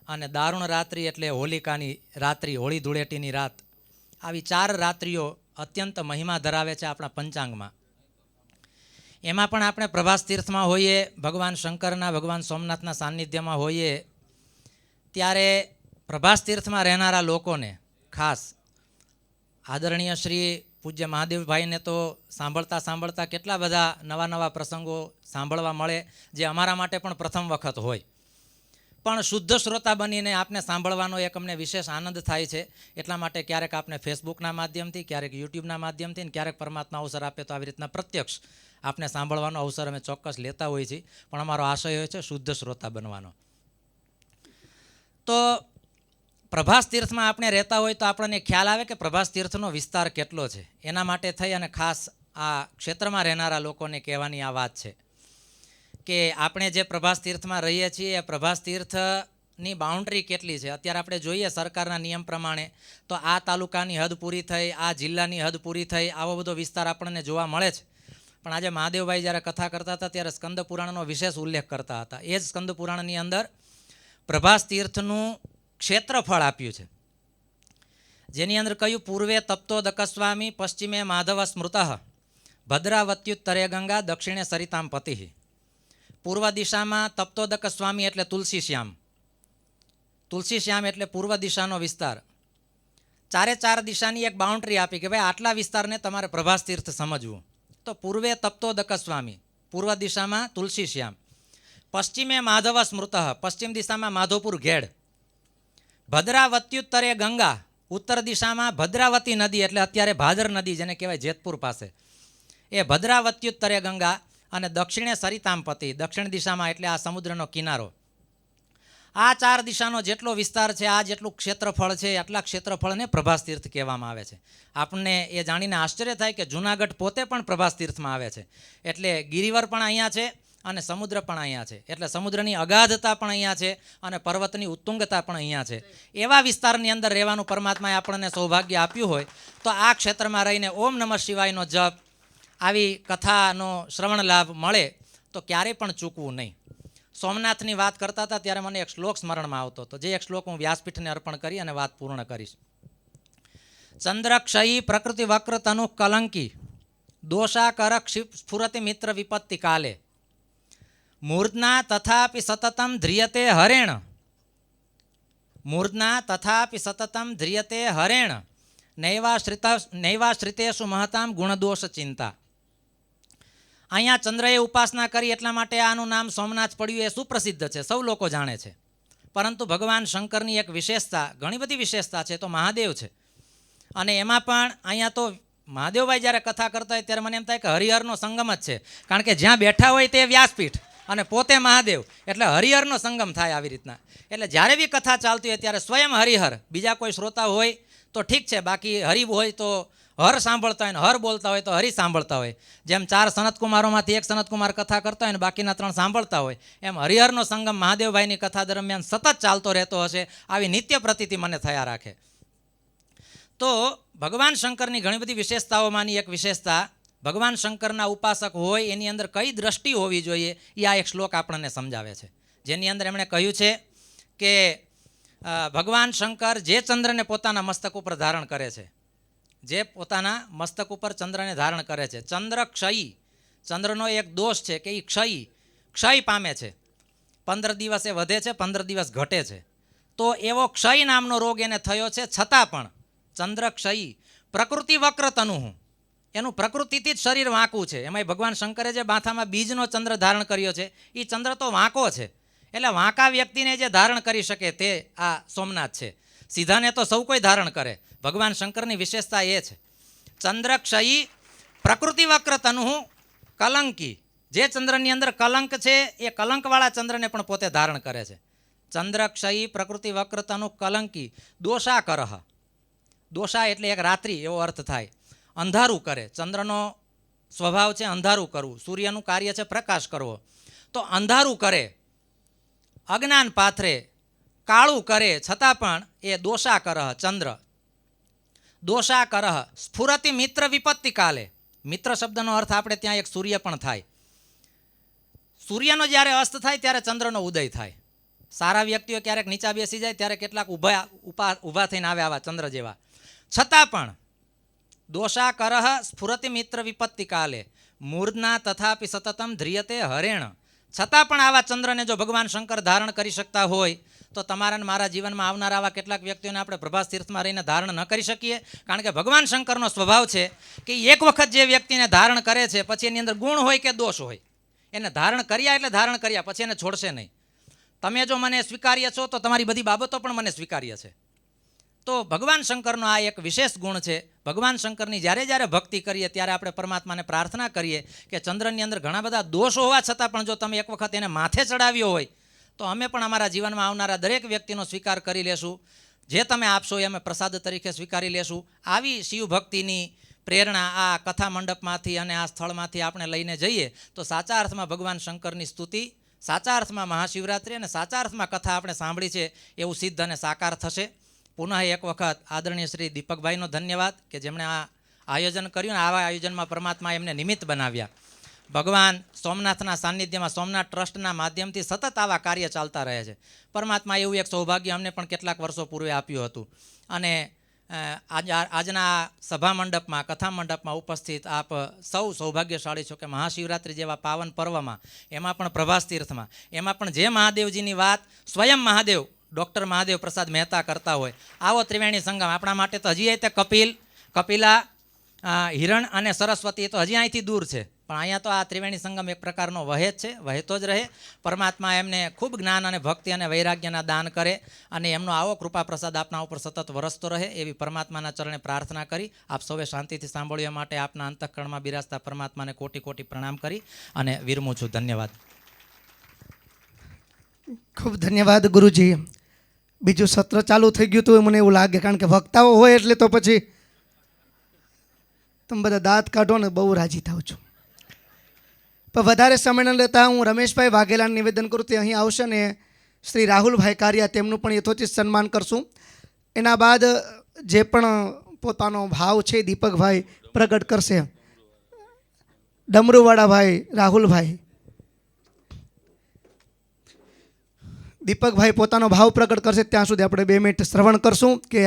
अने दारुण रात्रि एटले होलिकानी रात्रि होळी धूळेटीनी रात. आवी 4 रात्रिओ अत्यंत महिमा धरावे छे आपणा पंचांगमां. एमां पण आपणे प्रभास तीर्थमां होईए, भगवान शंकरना भगवान सोमनाथना सान्निध्यमां होईए त्यारे प्रभास तीर्थमां रहेनारा लोकोने खास आदरणीय श्री पूज्य महादेव ने तो सांभळता सांभळता केटला बधा नवा नवा प्रसंगो सांभळवा मळे जे अमारा माटे पण प्रथम वखत होय. પણ શુદ્ધ શ્રોતા બનીને આપને સાંભળવાનો એક અમને વિશેષ આનંદ થાય છે. એટલા માટે ક્યારેક આપને ફેસબુકના માધ્યમથી, ક્યારેક યુટ્યુબના માધ્યમથી ને ક્યારેક પરમાત્મા અવસર આપે તો આવી રીતના પ્રત્યક્ષ આપને સાંભળવાનો અવસર અમે ચોક્કસ લેતા હોઈએ છીએ. પણ અમારો આશય હોય છે શુદ્ધ શ્રોતા બનવાનો. તો પ્રભાસ તીર્થમાં આપણે રહેતા હોય તો આપણને ખ્યાલ આવે કે પ્રભાસ તીર્થનો વિસ્તાર કેટલો છે. એના માટે થઈ અને ખાસ આ ક્ષેત્રમાં રહેનારા લોકોને કહેવાની આ વાત છે કે આપણે જે પ્રભાસ તીર્થમાં રહીએ છીએ એ પ્રભાસ તીર્થની બાઉન્ડ્રી કેટલી છે. અત્યારે આપણે જોઈએ સરકારના નિયમ પ્રમાણે તો આ તાલુકાની હદ પૂરી થઈ, આ જિલ્લાની હદ પૂરી થઈ, આવો બધો વિસ્તાર આપણને જોવા મળે છે. પણ આજે મહાદેવભાઈ જ્યારે કથા કરતા હતા ત્યારે સ્કંદ પુરાણનો વિશેષ ઉલ્લેખ કરતા હતા. એ જ સ્કંદ પુરાણની અંદર પ્રભાસ તીર્થનું ક્ષેત્રફળ આપ્યું છે, જેની અંદર કહ્યું પૂર્વે તપ્તો દકસ્વામી, પશ્ચિમે માધવ સ્મૃત, ભદ્રાવત્યુત્તરે ગંગા, દક્ષિણે સરિતામ પતિ. પૂર્વ દિશામાં તપ્તોદક સ્વામી એટલે તુલસી શ્યામ. તુલસી શ્યામ એટલે પૂર્વ દિશાનો વિસ્તાર. ચારે ચાર દિશાની એક બાઉન્ડ્રી આપી કે ભાઈ આટલા વિસ્તારને તમારે પ્રભાસ તીર્થ સમજવું. તો પૂર્વે તપ્તોદક સ્વામી, પૂર્વ દિશામાં તુલસી શ્યામ. પશ્ચિમે માધવ સ્મૃત, પશ્ચિમ દિશામાં માધવપુર ઘેડ. ભદ્રાવત્યુત્તરે ગંગા, ઉત્તર દિશામાં ભદ્રાવતી નદી એટલે અત્યારે ભાદર નદી જેને કહેવાય જેતપુર પાસે, એ ભદ્રાવત્યુત્તરે ગંગા. અને દક્ષિણે સરિતામપતિ, દક્ષિણ દિશામાં એટલે આ સમુદ્રનો કિનારો. આ ચાર દિશાનો જેટલો વિસ્તાર છે, આ જેટલું ક્ષેત્રફળ છે, આટલા ક્ષેત્રફળને પ્રભાસ તીર્થ કહેવામાં આવે છે. આપણને એ જાણીને આશ્ચર્ય થાય કે જૂનાગઢ પોતે પણ પ્રભાસ તીર્થમાં આવે છે. એટલે ગિરિવર પણ અહીંયા છે અને સમુદ્ર પણ અહીંયા છે. એટલે સમુદ્રની અગાધતા પણ અહીંયા છે અને પર્વતની ઉત્તુંગતા પણ અહીંયા છે. એવા વિસ્તારની અંદર રહેવાનું પરમાત્માએ આપણને સૌભાગ્ય આપ્યું હોય તો આ ક્ષેત્રમાં રહીને ઓમ નમઃ શિવાયનો જપ, આવી કથાનો શ્રવણ લાભ મળે તો ક્યારેય પણ ચૂકવું નહીં. સોમનાથની વાત કરતા હતા ત્યારે મને એક શ્લોક સ્મરણમાં આવતો હતો, જે એક શ્લોક હું વ્યાસપીઠને અર્પણ કરી અને વાત પૂર્ણ કરીશ. ચંદ્ર ક્ષયી પ્રકૃતિ વક્ર તનુ કલંકી, દોષાકર સ્ફુરતિ મિત્ર વિપત્તિ કાલે, મૂર્ધના તથાપી સતતમ ધ્રિયતે હરેણ, મૂર્ધના તથાપી સતતમ ધ્રિયતે હરેણ, નૈવાશ્રિતેષુ મહતામ ગુણદોષ ચિંતા. અહીંયા ચંદ્રએ ઉપાસના કરી એટલા માટે આનું નામ સોમનાથ પડ્યું એ સુપ્રસિદ્ધ છે, સૌ લોકો જાણે છે. પરંતુ ભગવાન શંકરની એક વિશેષતા, ઘણી બધી વિશેષતા છે, તો મહાદેવ છે. અને એમાં પણ અહીંયા તો મહાદેવભાઈ જ્યારે કથા કરતા હોય ત્યારે મને એમ થાય કે હરિહરનો સંગમ જ છે. કારણ કે જ્યાં બેઠા હોય તે વ્યાસપીઠ અને પોતે મહાદેવ, એટલે હરિહરનો સંગમ થાય આવી રીતના. એટલે જ્યારે બી કથા ચાલતી હોય ત્યારે સ્વયં હરિહર, બીજા કોઈ શ્રોતા હોય તો ઠીક છે, બાકી હરિ હોય તો હર સાંભળતા હોય ને હર બોલતા હોય તો હરિ સાંભળતા હોય. જેમ 4 સનતકુમારોમાંથી એક સનતકુમાર કથા કરતા હોય ને બાકીના 3 સાંભળતા હોય, એમ હરિહરનો સંગમ મહાદેવભાઈની કથા દરમિયાન સતત ચાલતો રહેતો હશે, આવી નિત્ય પ્રતીતિ મને થયા રાખે. તો ભગવાન શંકરની ઘણી બધી વિશેષતાઓમાંની એક વિશેષતા, ભગવાન શંકરના ઉપાસક હોય એની અંદર કઈ દ્રષ્ટિ હોવી જોઈએ એ આ એક શ્લોક આપણને સમજાવે છે. જેની અંદર એમણે કહ્યું છે કે ભગવાન શંકર જે ચંદ્રને પોતાના મસ્તક ઉપર ધારણ કરે છે, જે પોતાના મસ્તક ઉપર ચંદ્રને ધારણ કરે છે, ચંદ્ર ક્ષયી, ચંદ્રનો એક દોષ છે કે એ ક્ષય પામે છે. 15 દિવસે વધે છે, 15 દિવસ ઘટે છે. તો એવો ક્ષય નામનો રોગ એને થયો છે, છતાં પણ ચંદ્ર ક્ષયી, પ્રકૃતિ વક્ર તનુ, એનું પ્રકૃતિથી જ શરીર વાંકું છે. એમાંય ભગવાન શંકરે જે માથામાં બીજનો ચંદ્ર ધારણ કર્યો છે એ ચંદ્ર તો વાંકો છે. એટલે વાંકા વ્યક્તિને જે ધારણ કરી શકે તે આ સોમનાથ છે. સીધાને તો સૌ કોઈ ધારણ કરે. ભગવાન શંકરની વિશેષતા એ છે. ચંદ્ર ક્ષયી, પ્રકૃતિ વક્ર તનુ કલંકી, જે ચંદ્રની અંદર કલંક છે એ કલંકવાળા ચંદ્રને પણ પોતે ધારણ કરે છે. ચંદ્ર ક્ષયી, પ્રકૃતિ વક્ર તનુ કલંકી, દોષા કરહ, દોષા એટલે એક રાત્રિ એવો અર્થ થાય, અંધારું કરે. ચંદ્રનો સ્વભાવ છે અંધારું કરવું, સૂર્યનું કાર્ય છે પ્રકાશ કરવો. તો અંધારું કરે, અજ્ઞાન પાથરે, કાળું કરે, છતાં પણ એ દોષા કરહ, ચંદ્ર દોષા કરહ, સ્ફુરતિ મિત્ર વિપત્તિ કાલે. મિત્ર શબ્દનો અર્થ આપણે ત્યાં એક સૂર્ય પણ થાય. સૂર્યનો જ્યારે અસ્ત થાય ત્યારે ચંદ્રનો ઉદય થાય. સારા વ્યક્તિઓ ક્યારેક નીચા બેસી જાય ત્યારે કેટલાક ઊભા થઈને આવે આવા ચંદ્ર જેવા. છતાં પણ દોષા કરહ સ્ફુરતિ મિત્ર વિપત્તિ કાલે, મૂર્ધના તથાપી સતતમ ધ્રિયતે હરેણ. છતાં પણ આવા ચંદ્રને જો ભગવાન શંકર ધારણ કરી શકતા હોય તો તમારા મારા જીવનમાં આવનારા આવા કેટલાક વ્યક્તિઓને આપણે પ્રભાસ તીર્થમાં રહીને ધારણ ન કરી શકીએ. કારણ કે ભગવાન શંકરનો સ્વભાવ છે કે એક વખત જે વ્યક્તિને ધારણ કરે છે પછી એની અંદર ગુણ હોય કે દોષ હોય, એને ધારણ કર્યા એટલે ધારણ કર્યા, પછી એને છોડશે નહીં. તમે જો મને સ્વીકાર્ય છો તો તમારી બધી બાબતો પણ મને સ્વીકાર્ય છે. તો ભગવાન શંકરનો આ એક વિશેષ ગુણ છે. ભગવાન શંકરની જ્યારે જ્યારે ભક્તિ કરીએ ત્યારે આપણે પરમાત્માને પ્રાર્થના કરીએ કે ચંદ્રની અંદર ઘણા બધા દોષ હોવા છતાં પણ જો તમે એક વખત એને માથે ચડાવ્યો હોય તો અમે પણ અમારા જીવનમાં આવનારા દરેક વ્યક્તિનો સ્વીકાર કરી લેશું. જે તમે આપશો એ અમે પ્રસાદ તરીકે સ્વીકારી લેશું. આવી શિવ ભક્તિની પ્રેરણા આ કથા મંડપમાંથી અને આ સ્થળમાંથી આપણે લઈને જઈએ તો સાચા અર્થમાં ભગવાન શંકરની સ્તુતિ, સાચા અર્થમાં મહાશિવરાત્રિ અને સાચા અર્થમાં કથા આપણે સાંભળી છે એવું સિદ્ધ અને સાકાર થશે. પુનઃ એક વખત આદરણીય શ્રી દીપકભાઈનો ધન્યવાદ કે જેમણે આ આયોજન કર્યું ને આવા આયોજનમાં પરમાત્મા એમને નિમિત્ત બનાવ્યા. ભગવાન સોમનાથના સાનિધ્યમાં સોમનાથ ટ્રસ્ટના માધ્યમથી સતત આવા કાર્ય ચાલતા રહે છે. પરમાત્મા એવું એક સૌભાગ્ય અમને પણ કેટલાક વર્ષો પૂર્વે આપ્યું હતું. અને આજના સભા મંડપમાં, કથા મંડપમાં ઉપસ્થિત આપ સૌ સૌભાગ્યશાળી છો કે મહાશિવરાત્રિ જેવા પાવન પર્વમાં, એમાં પણ પ્રભાસ તીર્થમાં, એમાં પણ જે મહાદેવજીની વાત સ્વયં મહાદેવ ડૉક્ટર મહાદેવ પ્રસાદ મહેતા કરતા હોય આવો ત્રિવેણી સંગમ આપણા માટે તો હજી તે કપિલા, હિરણ અને સરસ્વતી એ તો હજી અહીંથી દૂર છે, પણ અહીંયા તો આ ત્રિવેણી સંગમ એક પ્રકારનો વહે જ છે, વહેતો જ રહે. પરમાત્મા એમને ખૂબ જ્ઞાન અને ભક્તિ અને વૈરાગ્યના દાન કરે અને એમનો આવો કૃપા પ્રસાદ આપના ઉપર સતત વરસતો રહે એવી પરમાત્માના ચરણે પ્રાર્થના કરી આપ સૌએ શાંતિથી સાંભળ્યા માટે આપના અંતઃકરણમાં બિરાજતા પરમાત્માને કોટી કોટી પ્રણામ કરી અને વિરમું છું. ધન્યવાદ. ખૂબ ધન્યવાદ ગુરુજી. બીજું સત્ર ચાલુ થઈ ગયું હતું મને એવું લાગે, કારણ કે વક્તાઓ હોય એટલે તો પછી તમે બધા દાંત કાઢો ને બહુ રાજી થાવ છો. પણ વધારે સમય ન લેતા હું રમેશભાઈ વાઘેલાને નિવેદન કરું તે અહીં આવશે ને શ્રી રાહુલભાઈ કારિયા તેમનું પણ યથોચિત સન્માન કરશું. એના બાદ જે પણ પોતાનો ભાવ છે દીપકભાઈ પ્રગટ કરશે. ડમરુવાળાભાઈ રાહુલભાઈ, દીપકભાઈ પોતાનો ભાવ પ્રગટ કરશે ત્યાં સુધી આપણે 2 મિનિટ શ્રવણ કરશું કે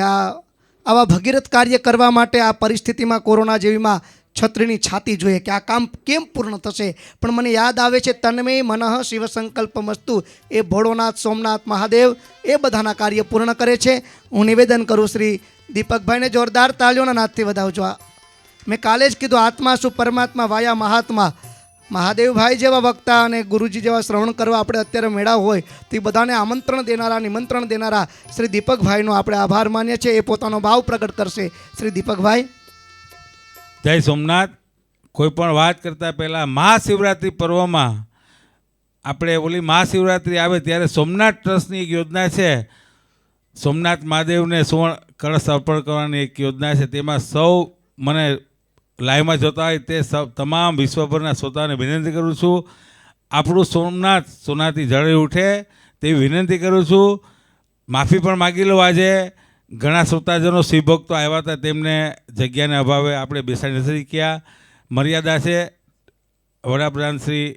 આવા ભગીરથ કાર્ય કરવા માટે આ પરિસ્થિતિમાં કોરોના જેવીમાં છત્રીની છાતી જોઈએ કે આ કામ કેમ પૂર્ણ થશે. પણ મને યાદ આવે છે તન્મય મનઃ શિવ સંકલ્પમસ્તુ, એ ભોળોનાથ સોમનાથ મહાદેવ એ બધાના કાર્ય પૂર્ણ કરે છે. હું નિવેદન કરું શ્રી દીપકભાઈને જોરદાર તાળીઓના નાદથી વધાવજો. મેં કાલે જ કીધું આત્મા શું પરમાત્મા વાયા મહાત્મા. મહાદેવભાઈ જેવા વક્તા અને ગુરુજી જેવા શ્રવણ કરવા આપણે અત્યારે મેળા હોય તો એ બધાને આમંત્રણ દેનારા, નિમંત્રણ દેનારા શ્રી દીપકભાઈનો આપણે આભાર માનીએ છીએ. એ પોતાનો ભાવ પ્રગટ કરશે. શ્રી દીપકભાઈ. જય સોમનાથ. કોઈ પણ વાત કરતાં પહેલાં મહાશિવરાત્રિ પર્વમાં આપણે ઓલી મહાશિવરાત્રિ આવે ત્યારે સોમનાથ ટ્રસ્ટની એક યોજના છે, સોમનાથ મહાદેવને સુવર્ણ કળશ અર્પણ કરવાની એક યોજના છે. તેમાં સૌ મને લાઈવમાં જોતા હોય તે તમામ વિશ્વભરના શ્રોતાઓને વિનંતી કરું છું, આપણું સોમનાથ સોનાથી ઝળી ઉઠે તેવી વિનંતી કરું છું. માફી પણ માગી લો. આજે ઘણા શ્રોતાજનો શિવભક્તો આવ્યા હતા, તેમને જગ્યાને અભાવે આપણે બેસાડી નથી શક્યા. મર્યાદા છે. વડાપ્રધાન શ્રી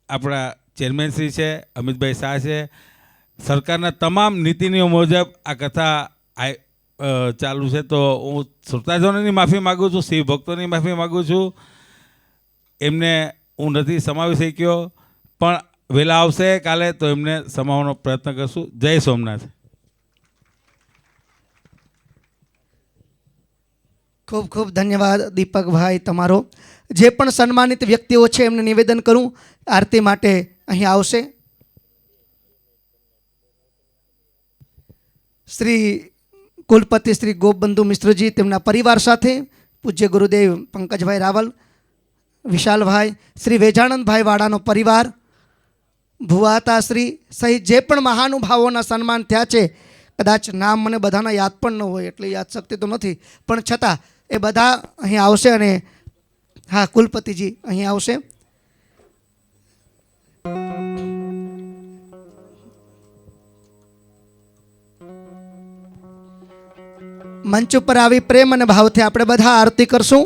આપણા ચેરમેન શ્રી છે, અમિતભાઈ શાહ છે, સરકારના તમામ નીતિ નિયમ મુજબ આ કથા ચાલુ છે. તો હું શ્રોતાજનોની માફી માગું છું, શિવ ભક્તોની માફી માગું છું. એમને હું નથી સમાવી શક્યો, પણ વહેલા આવશે કાલે તો એમને સમાવવાનો પ્રયત્ન કરશું. જય સોમનાથ. ખૂબ ખૂબ ધન્યવાદ દીપકભાઈ તમારો. જે પણ સન્માનિત વ્યક્તિઓ છે એમને નિવેદન કરું આરતી માટે અહીં આવશે. શ્રી કુલપતિ શ્રી ગોપબંધુ મિશ્રજી તેમના પરિવાર સાથે, પૂજ્ય ગુરુદેવ પંકજભાઈ રાવલ, વિશાલભાઈ, શ્રી વેજાનંદભાઈ વાડાનો પરિવાર, ભુવાતાશ્રી સહિત જે પણ મહાનુભાવોના સન્માન થયા છે, કદાચ નામ મને બધાના યાદ પણ ન હોય એટલે યાદશક્તિ તો નથી, પણ છતાં એ બધા અહીં આવશે. અને હા, કુલપતિજી અહીં આવશે. મંચ ઉપર આવી પ્રેમ અને ભાવથી આપણે બધા આરતી કરશું.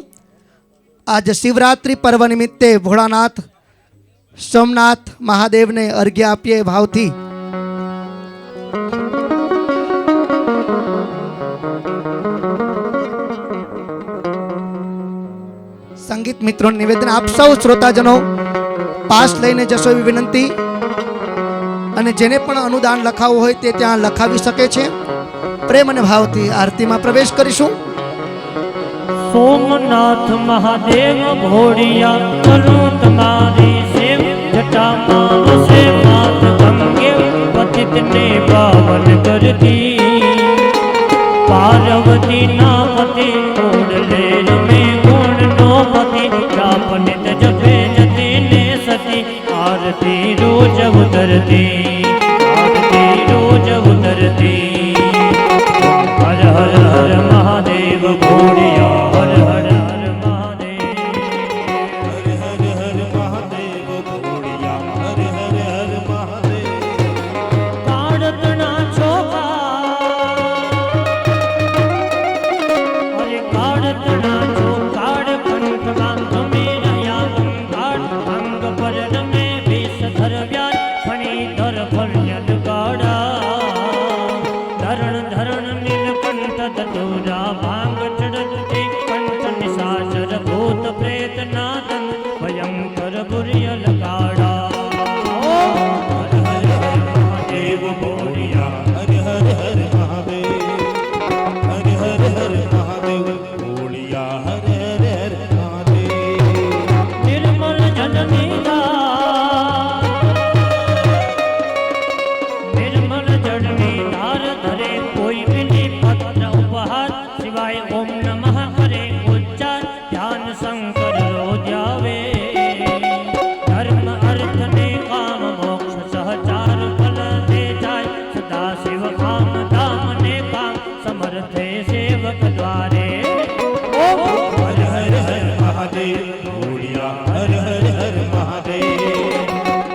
આજ શિવરાત્રિ પર્વ નિમિત્તે ભોળાનાથ સોમનાથ મહાદેવને અર્ઘ્ય આપીએ ભાવથી. સંગીત મિત્રોને નિવેદન, આપ સૌ શ્રોતાજનો પાસ લઈને જશો એવી વિનંતી. અને જેને પણ અનુદાન લખાવવું હોય તે ત્યાં લખાવી શકે છે. પ્રેમ અને ભાવથી આરતીમાં પ્રવેશ કરીશું. સોમનાથ મહાદેવ ભોળિયા કરું તમારી સેવ, જટામાં વસે માત ગંગે ઉતરતી પાર્વતી ના પતિ કોડલે રમે ગુણ નો પતિ જાપને જપે જતી ને સતી આરતી રોજ ઉતરતી આરતી રોજ ઉતરતી હર હર હર મહાદેવ ભોળિયા હર હર હર મહાદેવ હર હર હર મહાદેવ ભોળિયા હર હર હર મહાદેવ કાળતણા છોકા અરે કાળતણા છોકાડ કંઠમાં ગમે રહ્યા કંકાળ અંગ પર રમે વિષ ધરવ્યાન ફણીધર ફળ્યન કાળા ધરણ ધરણ નીલકંઠ દતુરા ભાંગ ચડતી કંઠ નિશાચર ભૂત પ્રેત નાદન ભયંકર બુરિયલ કાળા હર હર હર મહાદેવ ભોળિયા હર હર હર મહાદેવ હર હર હર મહાદેવ ભોળિયા હર હર હર મહાદેવ નિર્મલ જલની ધાર નિર્મલ જળની ધાર ધરે કોઈ વિધિ પત્ર ઉપહાર સિવાય ઓમ નમઃ કરે ઉચ્ચાર ધ્યાન શંકર રોજાવે ધર્મ અર્થ ને કામ મોક્ષ સહચાર ફલ દે જાય સદા શિવ કામ ધામ ને કામ સમર્થે સેવક દ્વારે ઓમ હર હર હર મહાદેવ ભોળિયા હર હર હર મહાદેવ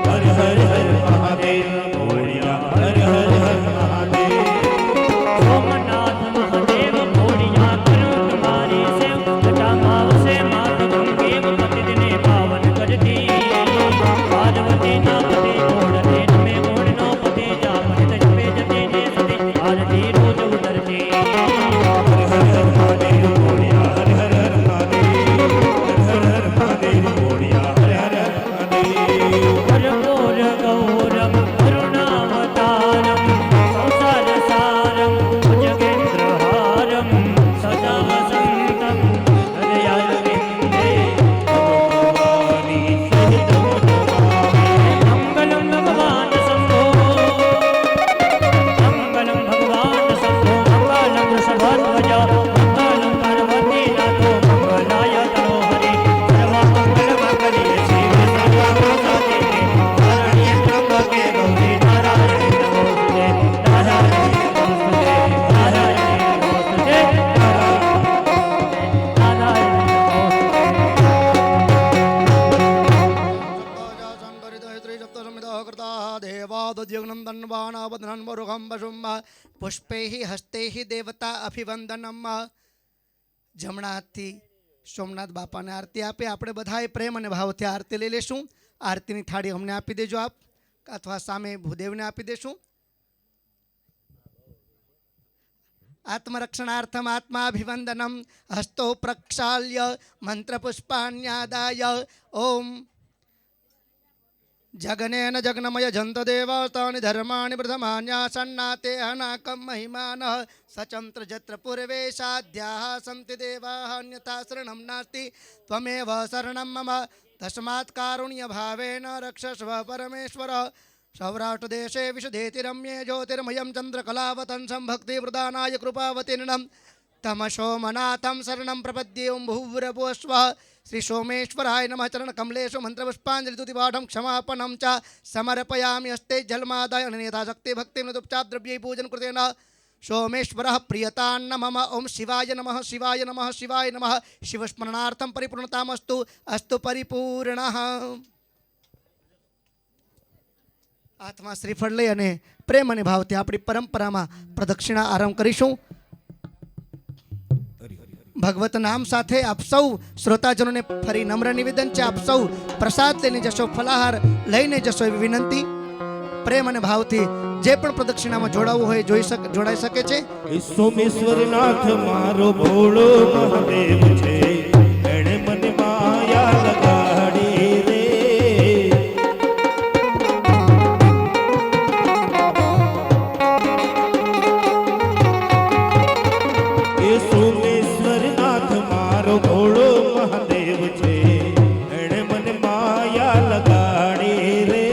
હર હર હર મહાદેવ ભોળિયા હર હર હર મહાદેવ સોમનાથ મહાદેવ ભોળિયા કરો તમારી સેવ જટામાં આવશે માત ગંગે પતિને પાવન કરતી પાર્વતી ના પતિ મોડને તમે મોડનો પતિ જાપન જપે જતી ને સતી આરતી રોજ ઉતરતી હર હર હર મહાદેવ ભોળિયા હર હર હર મહાદેવ હર હર હર મહાદેવ ભોળિયા હર હર હર મહાદેવ ઘોર ગૌરમ કરુણાવતારમ સંસાર સારમ ભુજગેન્દ્રહારમ સદા વસંતમ હૃદયારવિંદે ભવાની સહિત મંગલમ ભગવાન શંભો મંગલમ ભગવાન શંભો મંગલમ વૃષભધ્વજ મંગલમ પાર્વતી નાથો મંગલાય તનો હરિ સર્વમંગલ મંગલે શિવ સર્વમંગલે શરણ્ય ત્રંબકે ગૌરી નારાયણી નમોસ્તુતે નારાયણી નમોસ્તુતે નારાયણી નમોસ્તુતે નારાયણી નમોસ્તુતે દેવાદજ્ઞનંદન બાણાવદનન મરુગમ વશુમ પુષ્પૈ હસ્તૈ દેવતા અભિવંદનમ જમણા હાથથી સોમનાથ બાપાને આરતી આપે. આપણે બધાએ પ્રેમ અને ભાવથી આરતી લઈ લેશું. આરતીની થાળી અમને આપી દેજો આપ અથવા સામે ભૂદેવને આપી દેશું. આત્મરક્ષણાર્થમ આત્માભિવંદનમ હસ્તો પ્રક્ષાલ્ય મંત્રપુષ્પાણ્યાદાય ઓમ જગનેન જગ્નમય જંત દેવતાની ધર્માણિ પ્રથમાન્યાસન્નાતે અનાકમ મહિમાન સચંત્ર જત્ર પૂર્વે સાધ્યા સંતિ દેવા અન્યથા શરણમ નાસ્તિ ત્વમેવ શરણમ મમ તસ્માत् કારુણ્ય ભાવેન રક્ષસ્વ પરમેશ્વર. સૌરાષ્ટ્ર દેશે વિશદેતિ રમ્યે જ્યોતિર્મયં ચંદ્રકલાવતંસં ભક્તિપ્રદાનાય કૃપાવતીર્ણમ તમ સોમનાથમ શરણમ પ્રપદ્યે ઓમ ભૂવરભુવસ્વ. શ્રી સોમેશ્વરાય નમઃ. ચરણ કમલેશુ મંત્રપુષ્પાંજલિ ક્ષમાપનમ ચ સમર્પયામિ હસ્તે જલમાદાય અનન્યથા શક્તિ ભક્તિમ તુપ્ચાદ્રવ્યૈ પૂજન કૃતેન સોમેશ્વરઃ પ્રિયતાન્ન મમ. ઓમ શિવાય નમઃ શિવાય નમઃ શિવાય નમઃ. શિવસ્મરણાર્થમ પરિપૂર્ણતામસ્તુ અસ્તુ પરિપૂર્ણઃ. હાથમાં શ્રીફળ લઈ અને પ્રેમ અને ભાવથી આપણી પરંપરામાં પ્રદક્ષિણા આરંભ કરીશું. ભગવત નામ સાથે આપ સૌ શ્રોતાજનોને ફરી નમ્ર નિવેદન છે, આપ સૌ પ્રસાદ લઈને જશો, ફલાહાર લઈને જશો એવી વિનંતી. પ્રેમ અને ભાવથી જે પણ પ્રદક્ષિણામાં જોડાવવું હોય જોડાઈ શકે છે. સોમેશ્વરનાથ મારો ભોળો મહાદેવ છે, એણે મને માયા લગાડી રે. એ સોમેશ્વરનાથ મારો ભોળો મહાદેવ છે, એણે મને માયા લગાડી રે.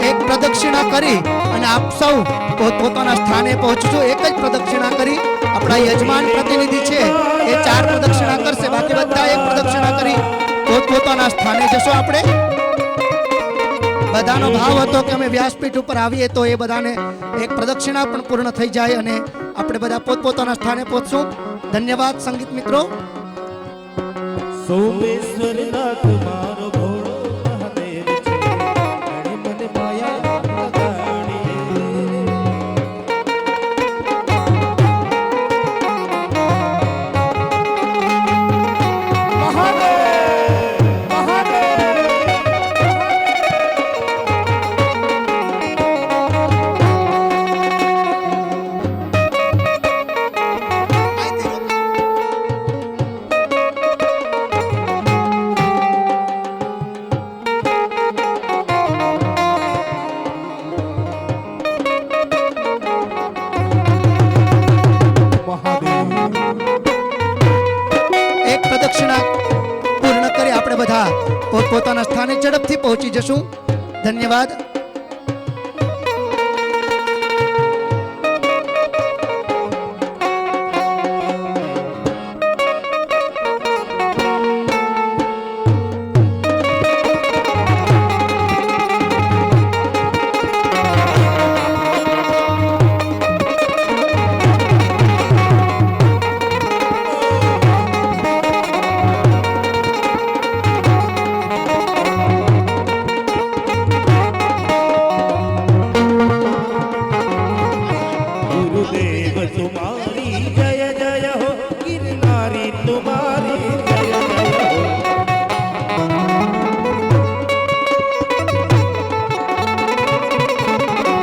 એક પ્રદક્ષિણા પ્રદક્ષિણા કરી અને આપ સૌ પોતપોતાના સ્થાને પહોંચજો. એક જ પ્રદક્ષિણા કરી આપણા યજમાન પ્રતિનિધિ છે એ 4 પ્રદક્ષિણા કરશે, બાકી બધા એક પ્રદક્ષિણા કરી પોતપોતાના સ્થાને જશો. આપણે બધાનો ભાવ હતો કે અમે વ્યાસપીઠ ઉપર આવીએ તો એ બધાને એક પ્રદક્ષિણા પણ પૂર્ણ થઈ જાય અને આપણે બધા પોતપોતાના સ્થાને પહોંચશું. ધન્યવાદ સંગીત મિત્રો. સોમેશ્વર નાથ મારો ભોળો મહાદેવ છે, એણે મને માયા લગાડી. એક પ્રદક્ષિણા પૂર્ણ કરી આપણે બધા પોતપોતાના સ્થાને ઝડપથી પહોંચી જશું. ધન્યવાદ. ગુરુદેવ તુમારી જય જય હો, ગિરનારી તુમારી જય જય હો.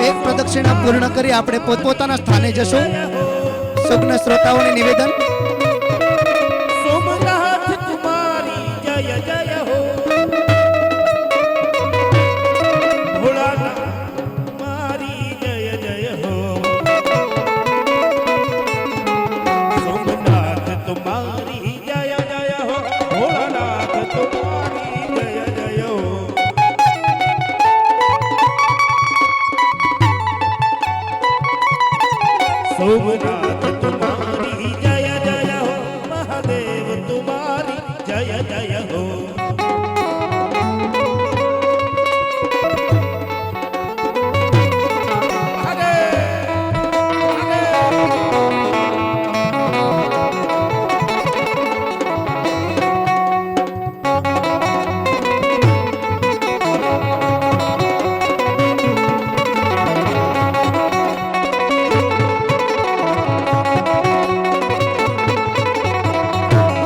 એક પ્રદક્ષિણા પૂર્ણ કરી આપણે પોતપોતાના સ્થાને જશું. સગ્ન શ્રોતાઓને નિવેદન. સોમનાથ તુમારી જય જય હો, ભોળાનાથ તુમારી જય જય હો. સોમનાથ તુમારી જય જય હો, ભોળાનાથ તુમારી જય જય હો. સોમનાથ તુમારી જય જય હો, મહાદેવ તુમારી જય જય